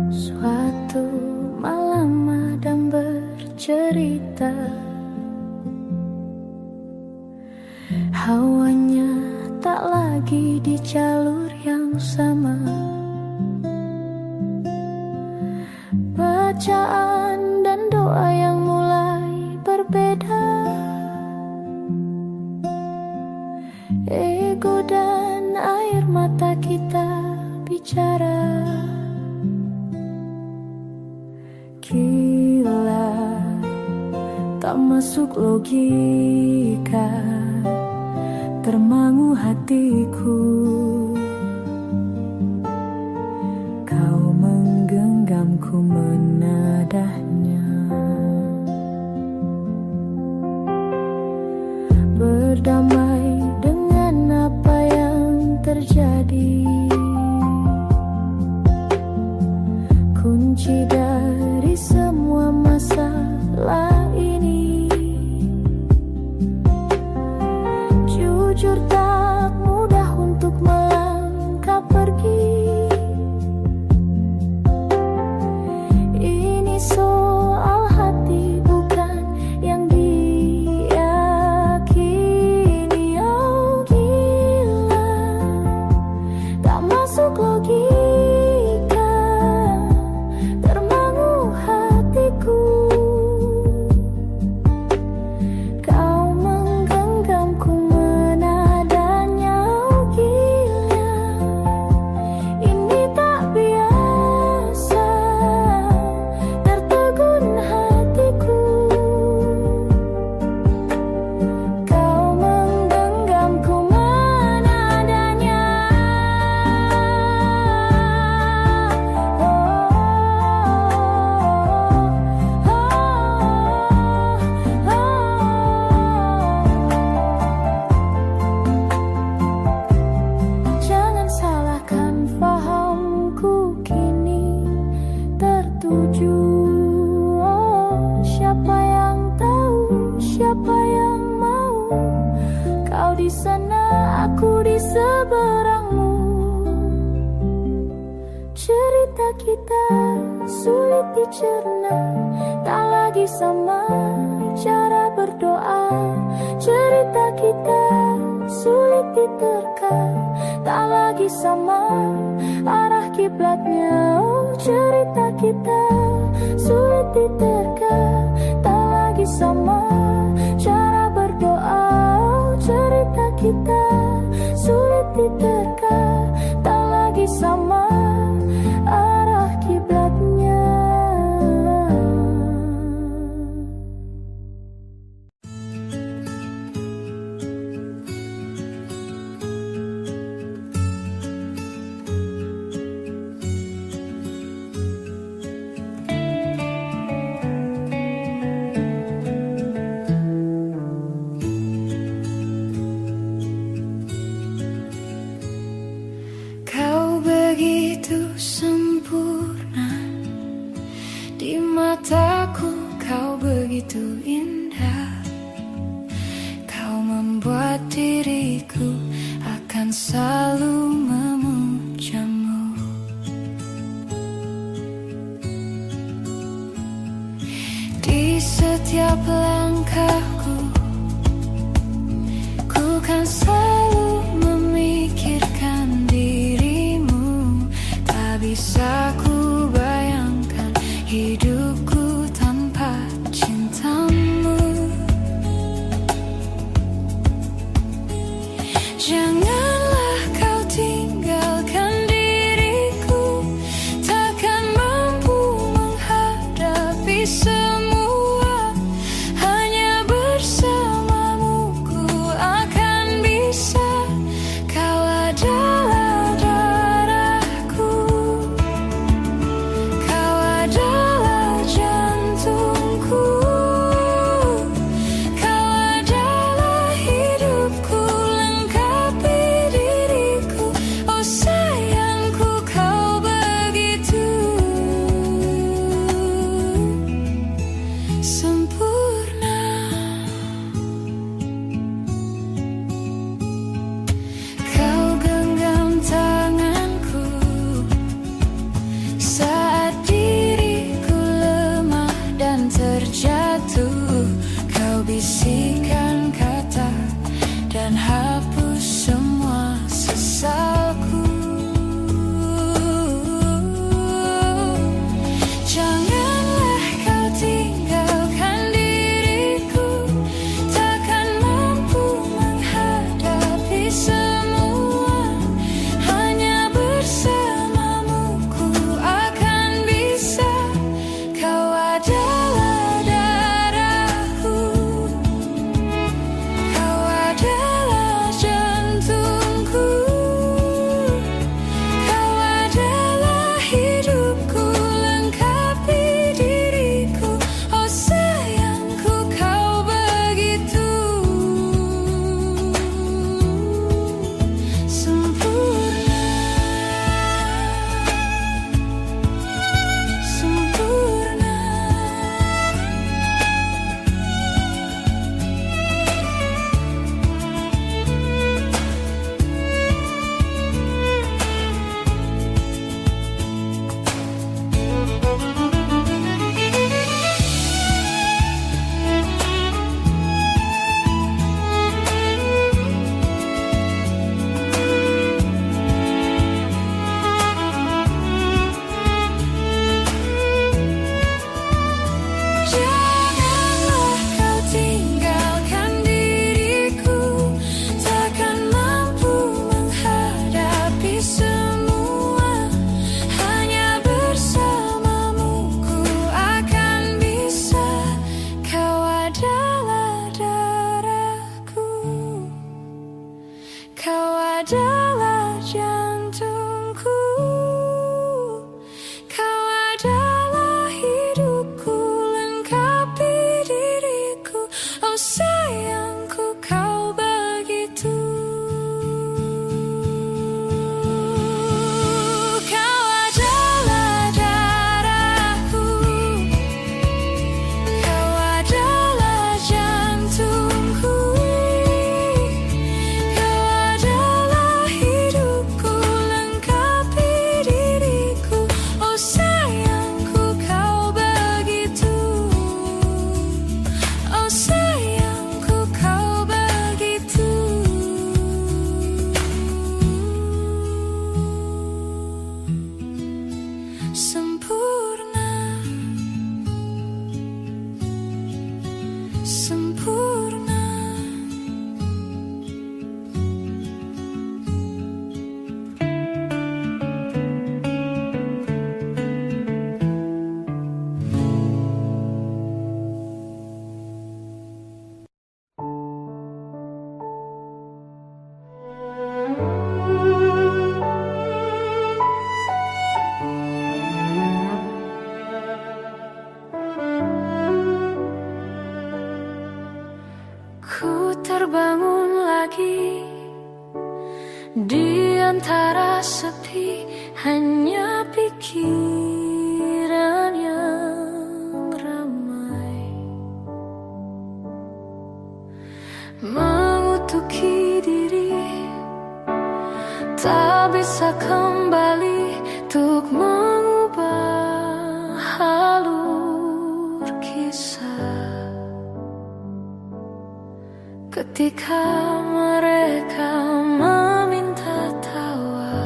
Speaker 1: Suatu malam Adam bercerita, hawanya tak lagi di jalur yang sama. Bacaan dan doa yang mulai berbeda. Ego dan air mata kita bicara. Gila, tak masuk logika, termangu hatiku. Kau menggenggamku menadahnya, berdamai dengan apa yang terjadi. Kunci dari semua masalah ini, jujur tak mudah untuk melangkah pergi. Ini soal hati bukan yang diyakini. Oh gila, tak masuk logika, termangu hatiku. Kau menggenggamku menadanya. Oh gila, ini tak biasa, tertegun hatiku. Kau menggenggamku menadanya. Jangan salahkan fahamku kini tertuju. Oh, siapa yang tahu, siapa yang mau? Kau di sana, aku di seberangmu. Cerita kita sulit dicerna, tak lagi sama cara berdoa. Cerita kita sulit diterka, tak lagi sama arah kiblatnya. Oh, cerita kita sulit diterka, tak lagi sama cara berdoa. Oh, cerita kita sulit diterka, tak lagi sama arah kiblatnya. Kau begitu sempurna di mataku, kau begitu indah. Kau membuat diriku akan selalu memujamu. Di setiap langkahku, ku kan selalu memikirkan dirimu. Tak bisa ku bayangkan hidupku tanpa cinta. adalah jantungku, kau adalah hidupku, lengkapi diriku. Oh sayangku, kau begitu. Kau adalah darahku, kau adalah jantungku, kau adalah hidupku, lengkapi diriku. Oh sayangku, kau begitu. Oh sayangku, kau begitu. Sempurna, sempurna. Ku terbangun lagi di antara sepi, hanya pikiran yang ramai mengutuki diri, tak bisa kembali untuk mengubah alur kisah. Ketika mereka meminta tawa,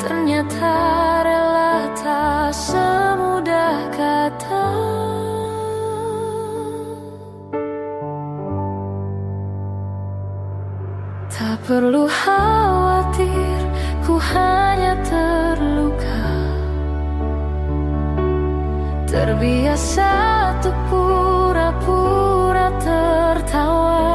Speaker 1: ternyata rela tak semudah kata. Tak perlu khawatir, ku hanya terluka, terbiasa untuk pura-pura tertawa.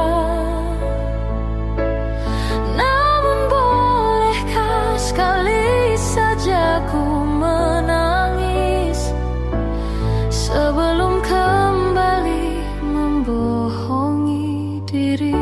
Speaker 1: Namun bolehkah sekali saja ku menangis sebelum kembali membohongi diri.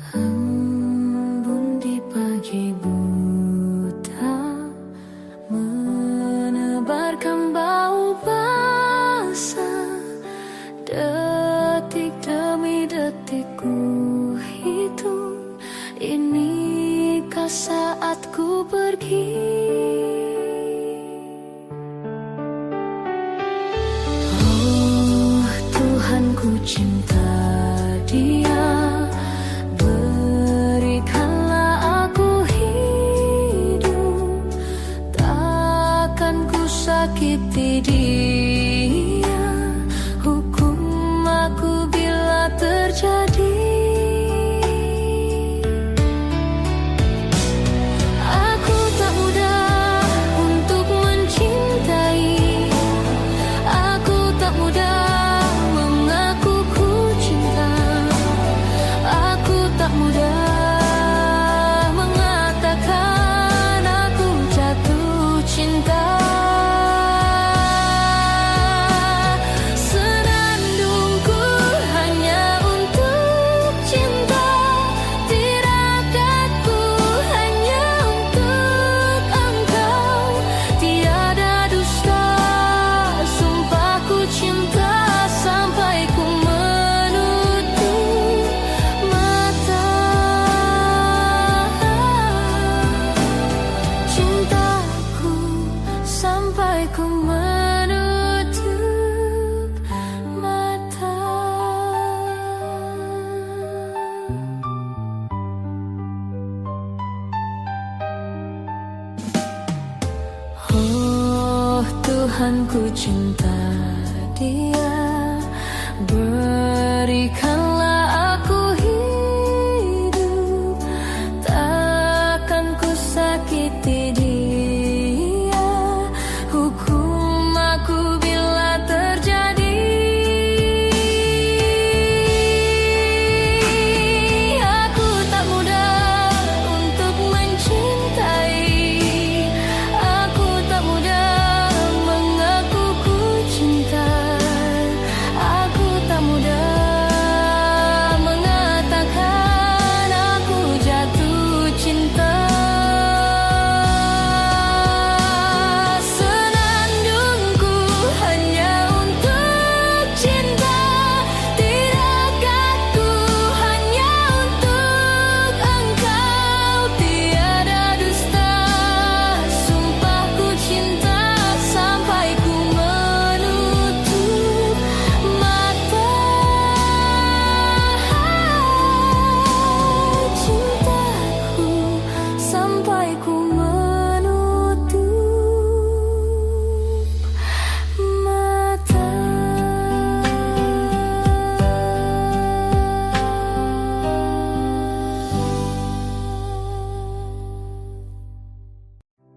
Speaker 1: Embun di pagi buta menebarkan bau basah. Detik demi detik ku hitung, inikah saatku pergi? Oh Tuhan, ku cinta dia, berikanlah aku hidup. Takkan ku sakiti dia, hukum aku bila terjadi. Aku tak mudah untuk mencintai, aku tak mudah mengaku ku cinta, aku tak mudah mengatakan aku jatuh cinta. Senandungku hanya untuk cinta, tirakatku hanya untuk engkau. Tiada dusta, sumpahku cinta sampai ku menutup mata. Cintaku sampai ku menutup mata. Oh Tuhan, ku cinta dia, berikanlah aku hidup. Takkan ku sakiti dia, hukum aku bila terjadi. Aku tak mudah untuk mencintai, aku tak mudah mengaku ku cinta, aku tak mudah mengatakan aku jatuh cinta. Senandungku hanya untuk cinta, tirakatku hanya untuk engkau. Tiada dusta, sumpahku cinta sampai ku menutup mata. Cintaku sampai ku menutup mata.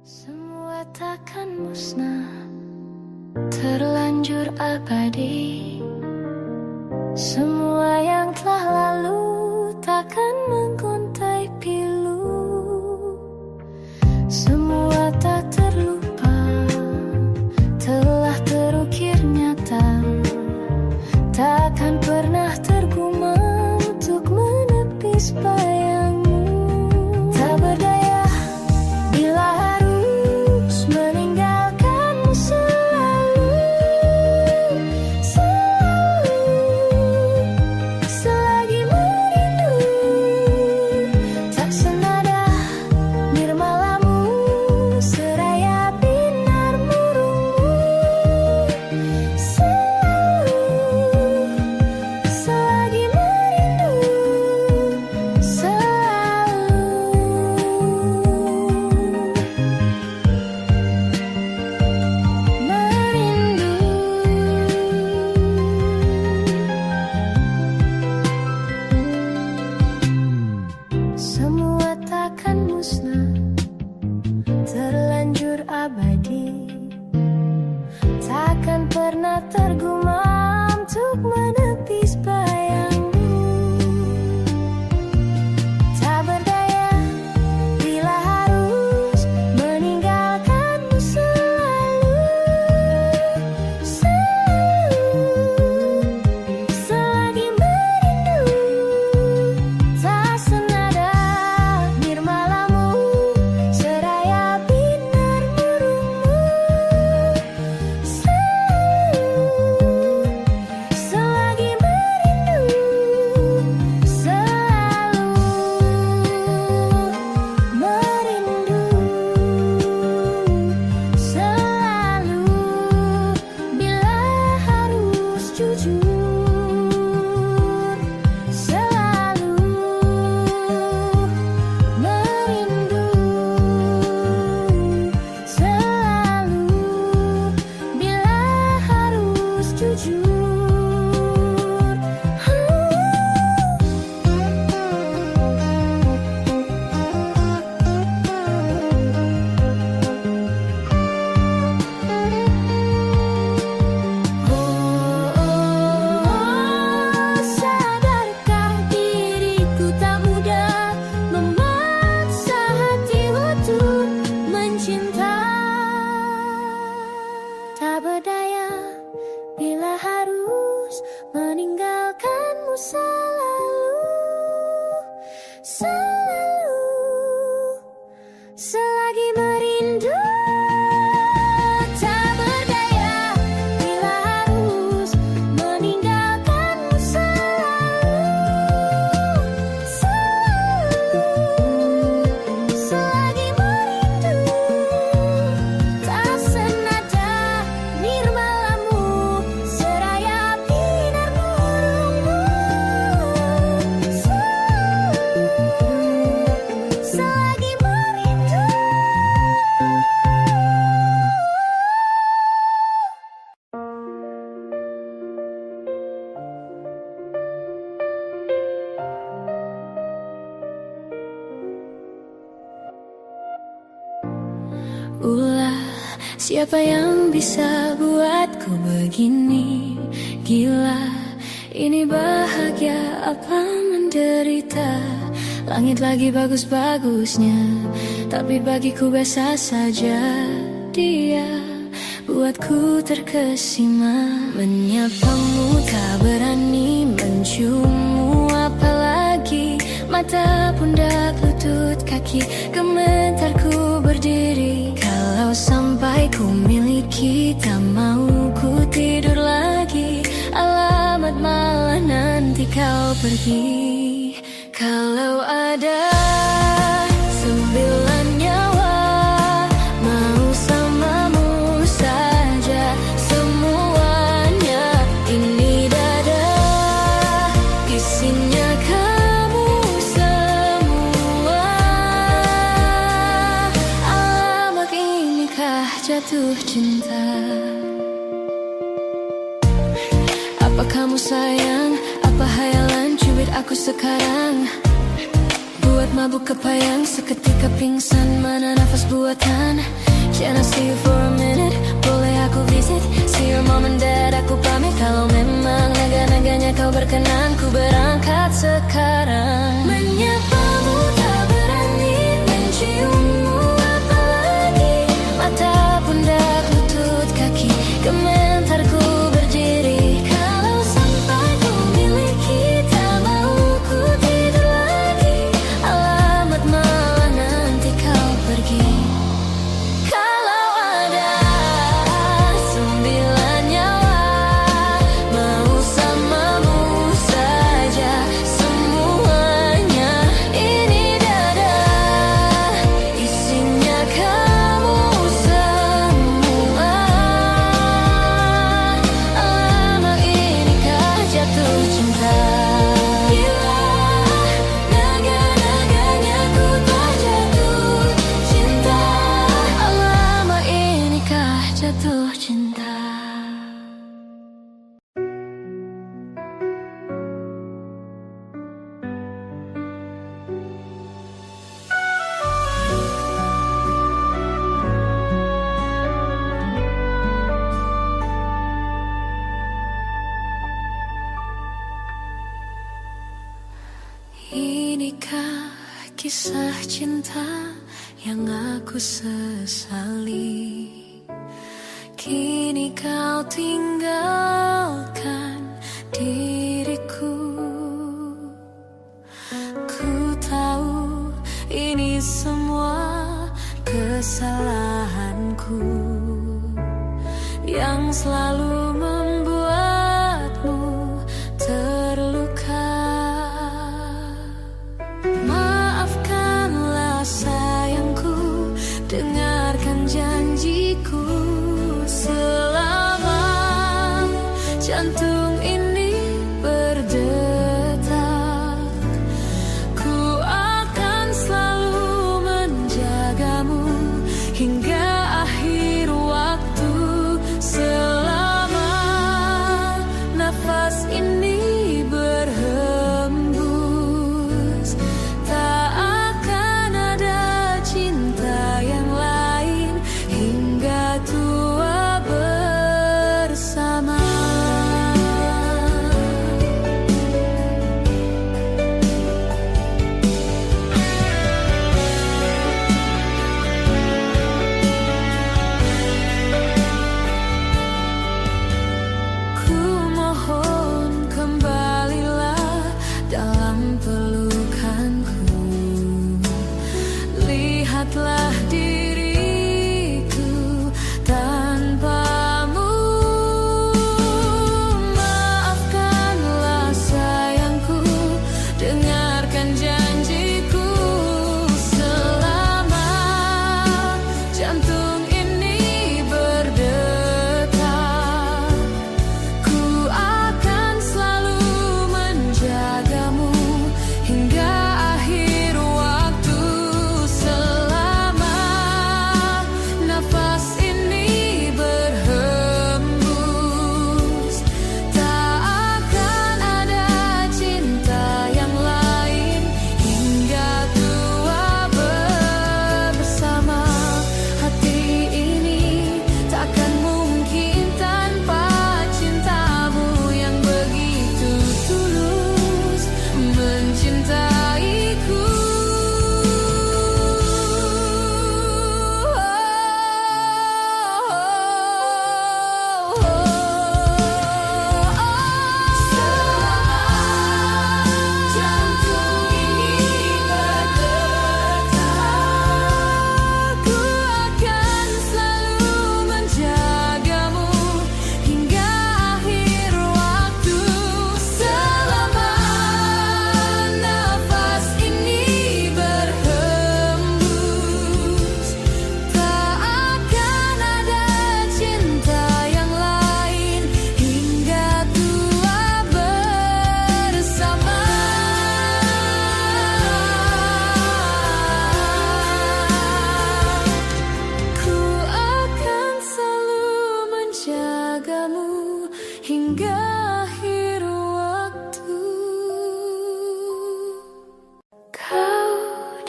Speaker 1: Semua takkan musnah, terlanjur abadi. Semua yang telah lalu takkan menggontai pilu. Semua tak terlupa, telah terukir nyata. Takkan pernah tergumam untuk menepis bayangmu. Tak berdaya bila harus meninggalkanmu selalu, selalu, selagi merindu. Tak senada nirmalamu, seraya binar murungmu. Selalu, selagi merindu, selalu. selalu selagi merindu. Tak berdaya bila harus meninggalkanmu selalu selagi merindu. Tak senada nirmalamu seraya binar burungmu selagi merindu. Ulah, siapa yang bisa buatku begini? Gila, ini bahagia apa menderita? Langit lagi bagus-bagusnya, tapi bagiku biasa saja. Dia buatku terkesima. Menyapamu tak berani, menciummu apalagi. Mata, pundak, lutut, kaki, gemetarku berdiri. Kalau sampai ku miliki, tak mau ku tidur lagi. Alamat malah nanti kau pergi. Kalau ada 9 nyawa, mau samamu saja semuanya. Ini dada, isinya kamu semua. Alamak, inikah jatuh cinta? Apa kamu sayang? Apa hayalan cubit aku sekarang? Buat mabuk kepayang, seketika pingsan. Mana nafas buatan? Can I see you for a minute? Boleh aku visit? See your mom and dad, aku pamit. Kalau memang naga-naganya kau berkenan, ku berangkat sekarang. Menyapamu tak berani, menciummu apalagi. Mata, pundak, lutut, kaki, gemetarku berdiri. Kalau sampai ku miliki, tak mau ku tidur lagi. Alamat malah nanti kau pergi. Kalau ada 9 nyawa, mau samamu saja semuanya. Ini dada, isinya kamu semua. Alamak, inikah jatuh cinta? Gila, naga-naganya ku tak jatuh cinta. Alamak, inikah jatuh cinta? Inikah kisah cinta yang aku sesali? Kini kau tinggalkan diriku. Ku tahu ini semua kesalahanku yang selalu membuatmu terluka. Maafkanlah sayangku, dengarkan janjiku. Selama jantung ini berdetak, ku akan selalu menjagamu hingga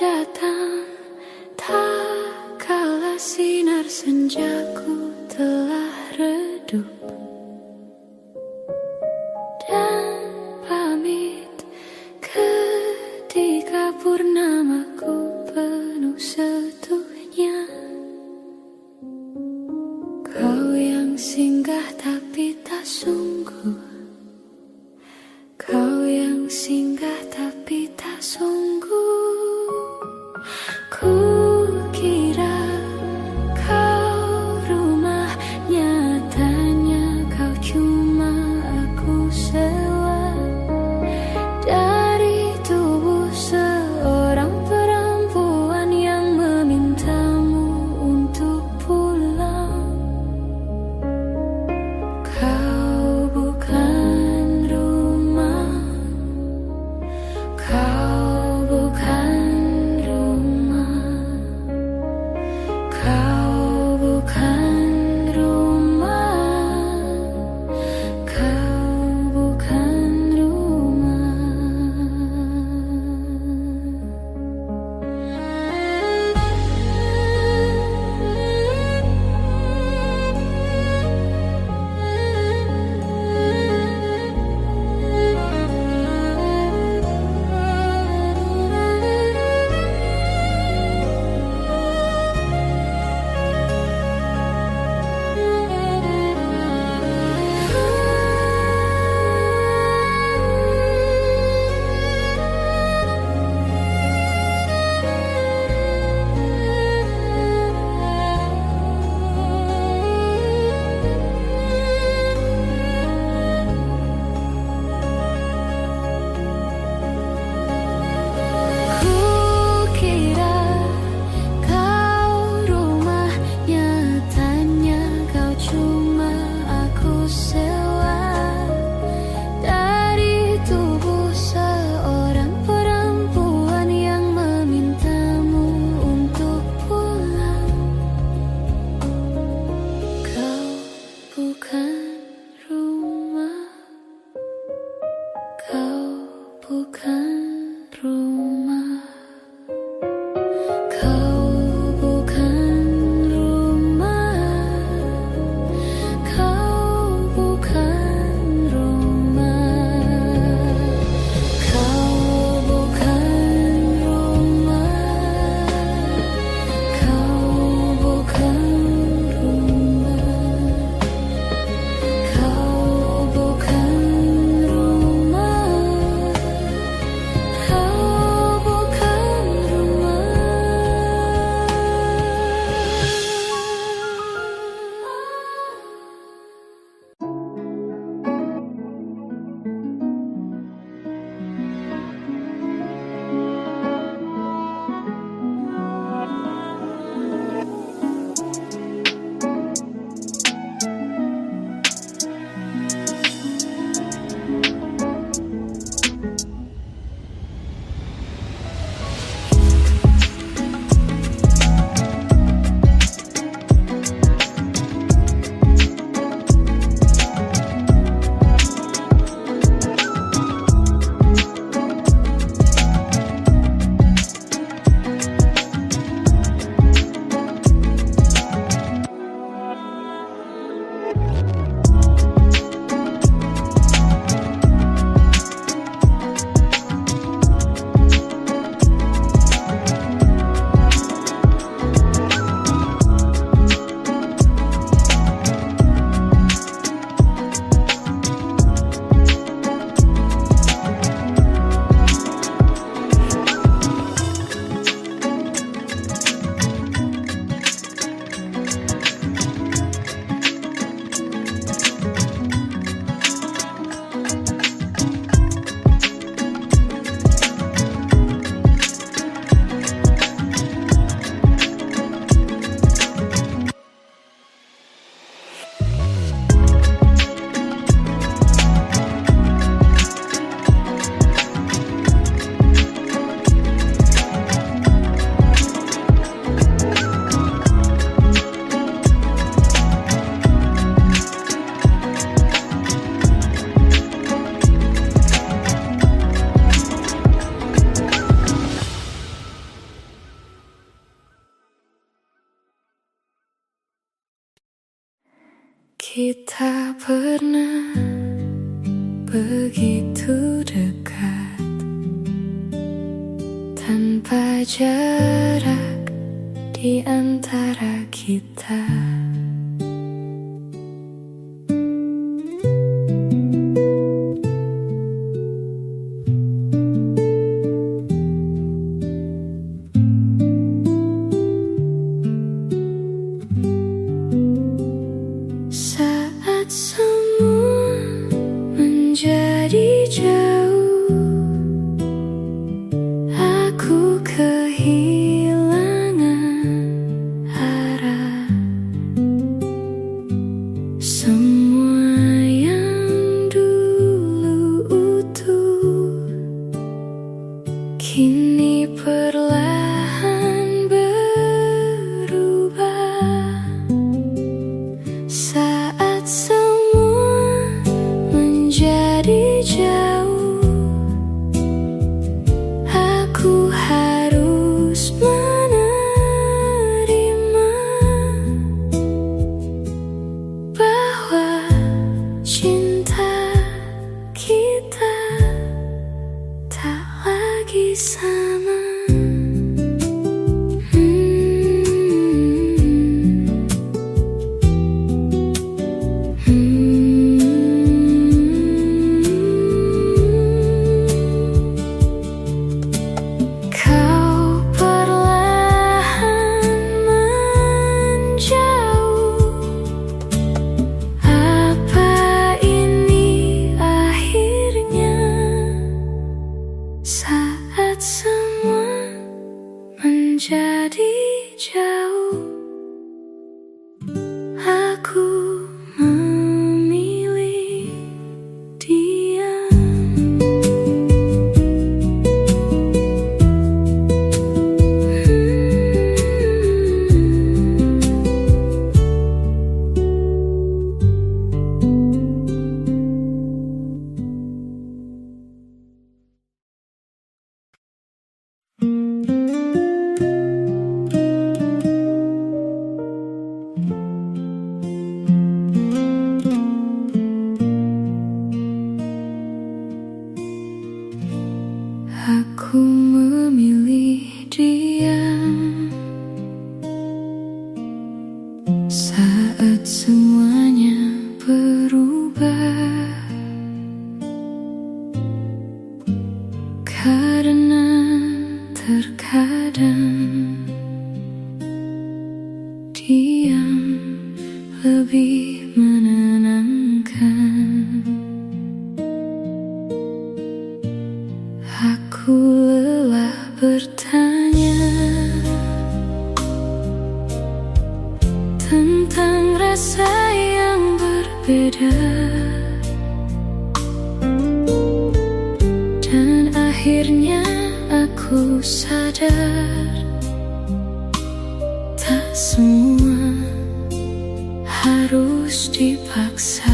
Speaker 1: datang tak kala sinar senjaku telah redup, dan pamit ketika purnamaku penuh setuhnya. Kau yang singgah tapi tak sungguh, kau yang singgah tapi tak sungguh. Ku kira kau rumah, nyatanya kau cuma aku sewa dari tubuh seorang perawan. Kita pernah begitu dekat tanpa jarak di antara kita. Saat semua menjadi jauh, aku kehilangan arah. Semua yang dulu utuh kini perlahan berubah. Saat semua menjadi jauh, aku harus menerima bahwa cinta kita tak lagi sama. Kau perlahan menjauh. Apa ini akhirnya? Saat semua menjadi jauh, aku memilih diam. Aku memilih diam saat semuanya berubah, karena terkadang diam lebih menenangkan. Aku lelah bertanya tentang rasa yang berbeda, dan akhirnya aku sadar tak semua harus dipaksa.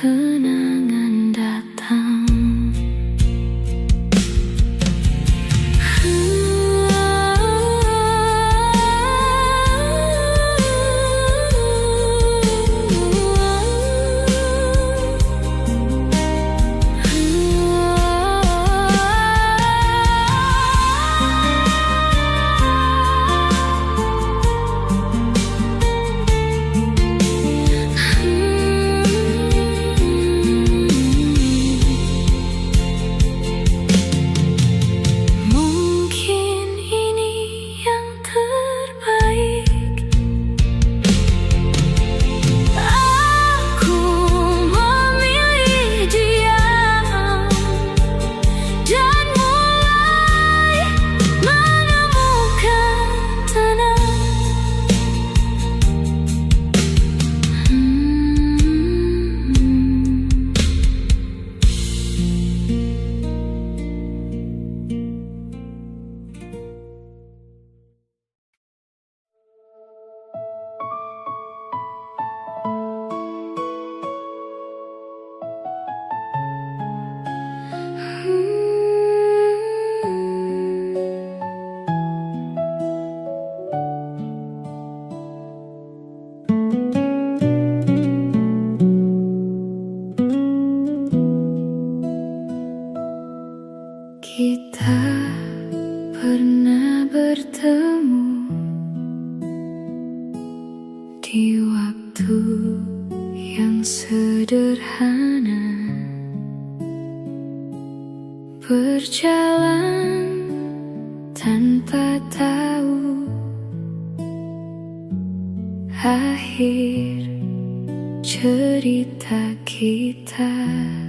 Speaker 1: kenangan datang. Kita pernah bertemu di waktu yang sederhana, berjalan tanpa tahu akhir cerita kita.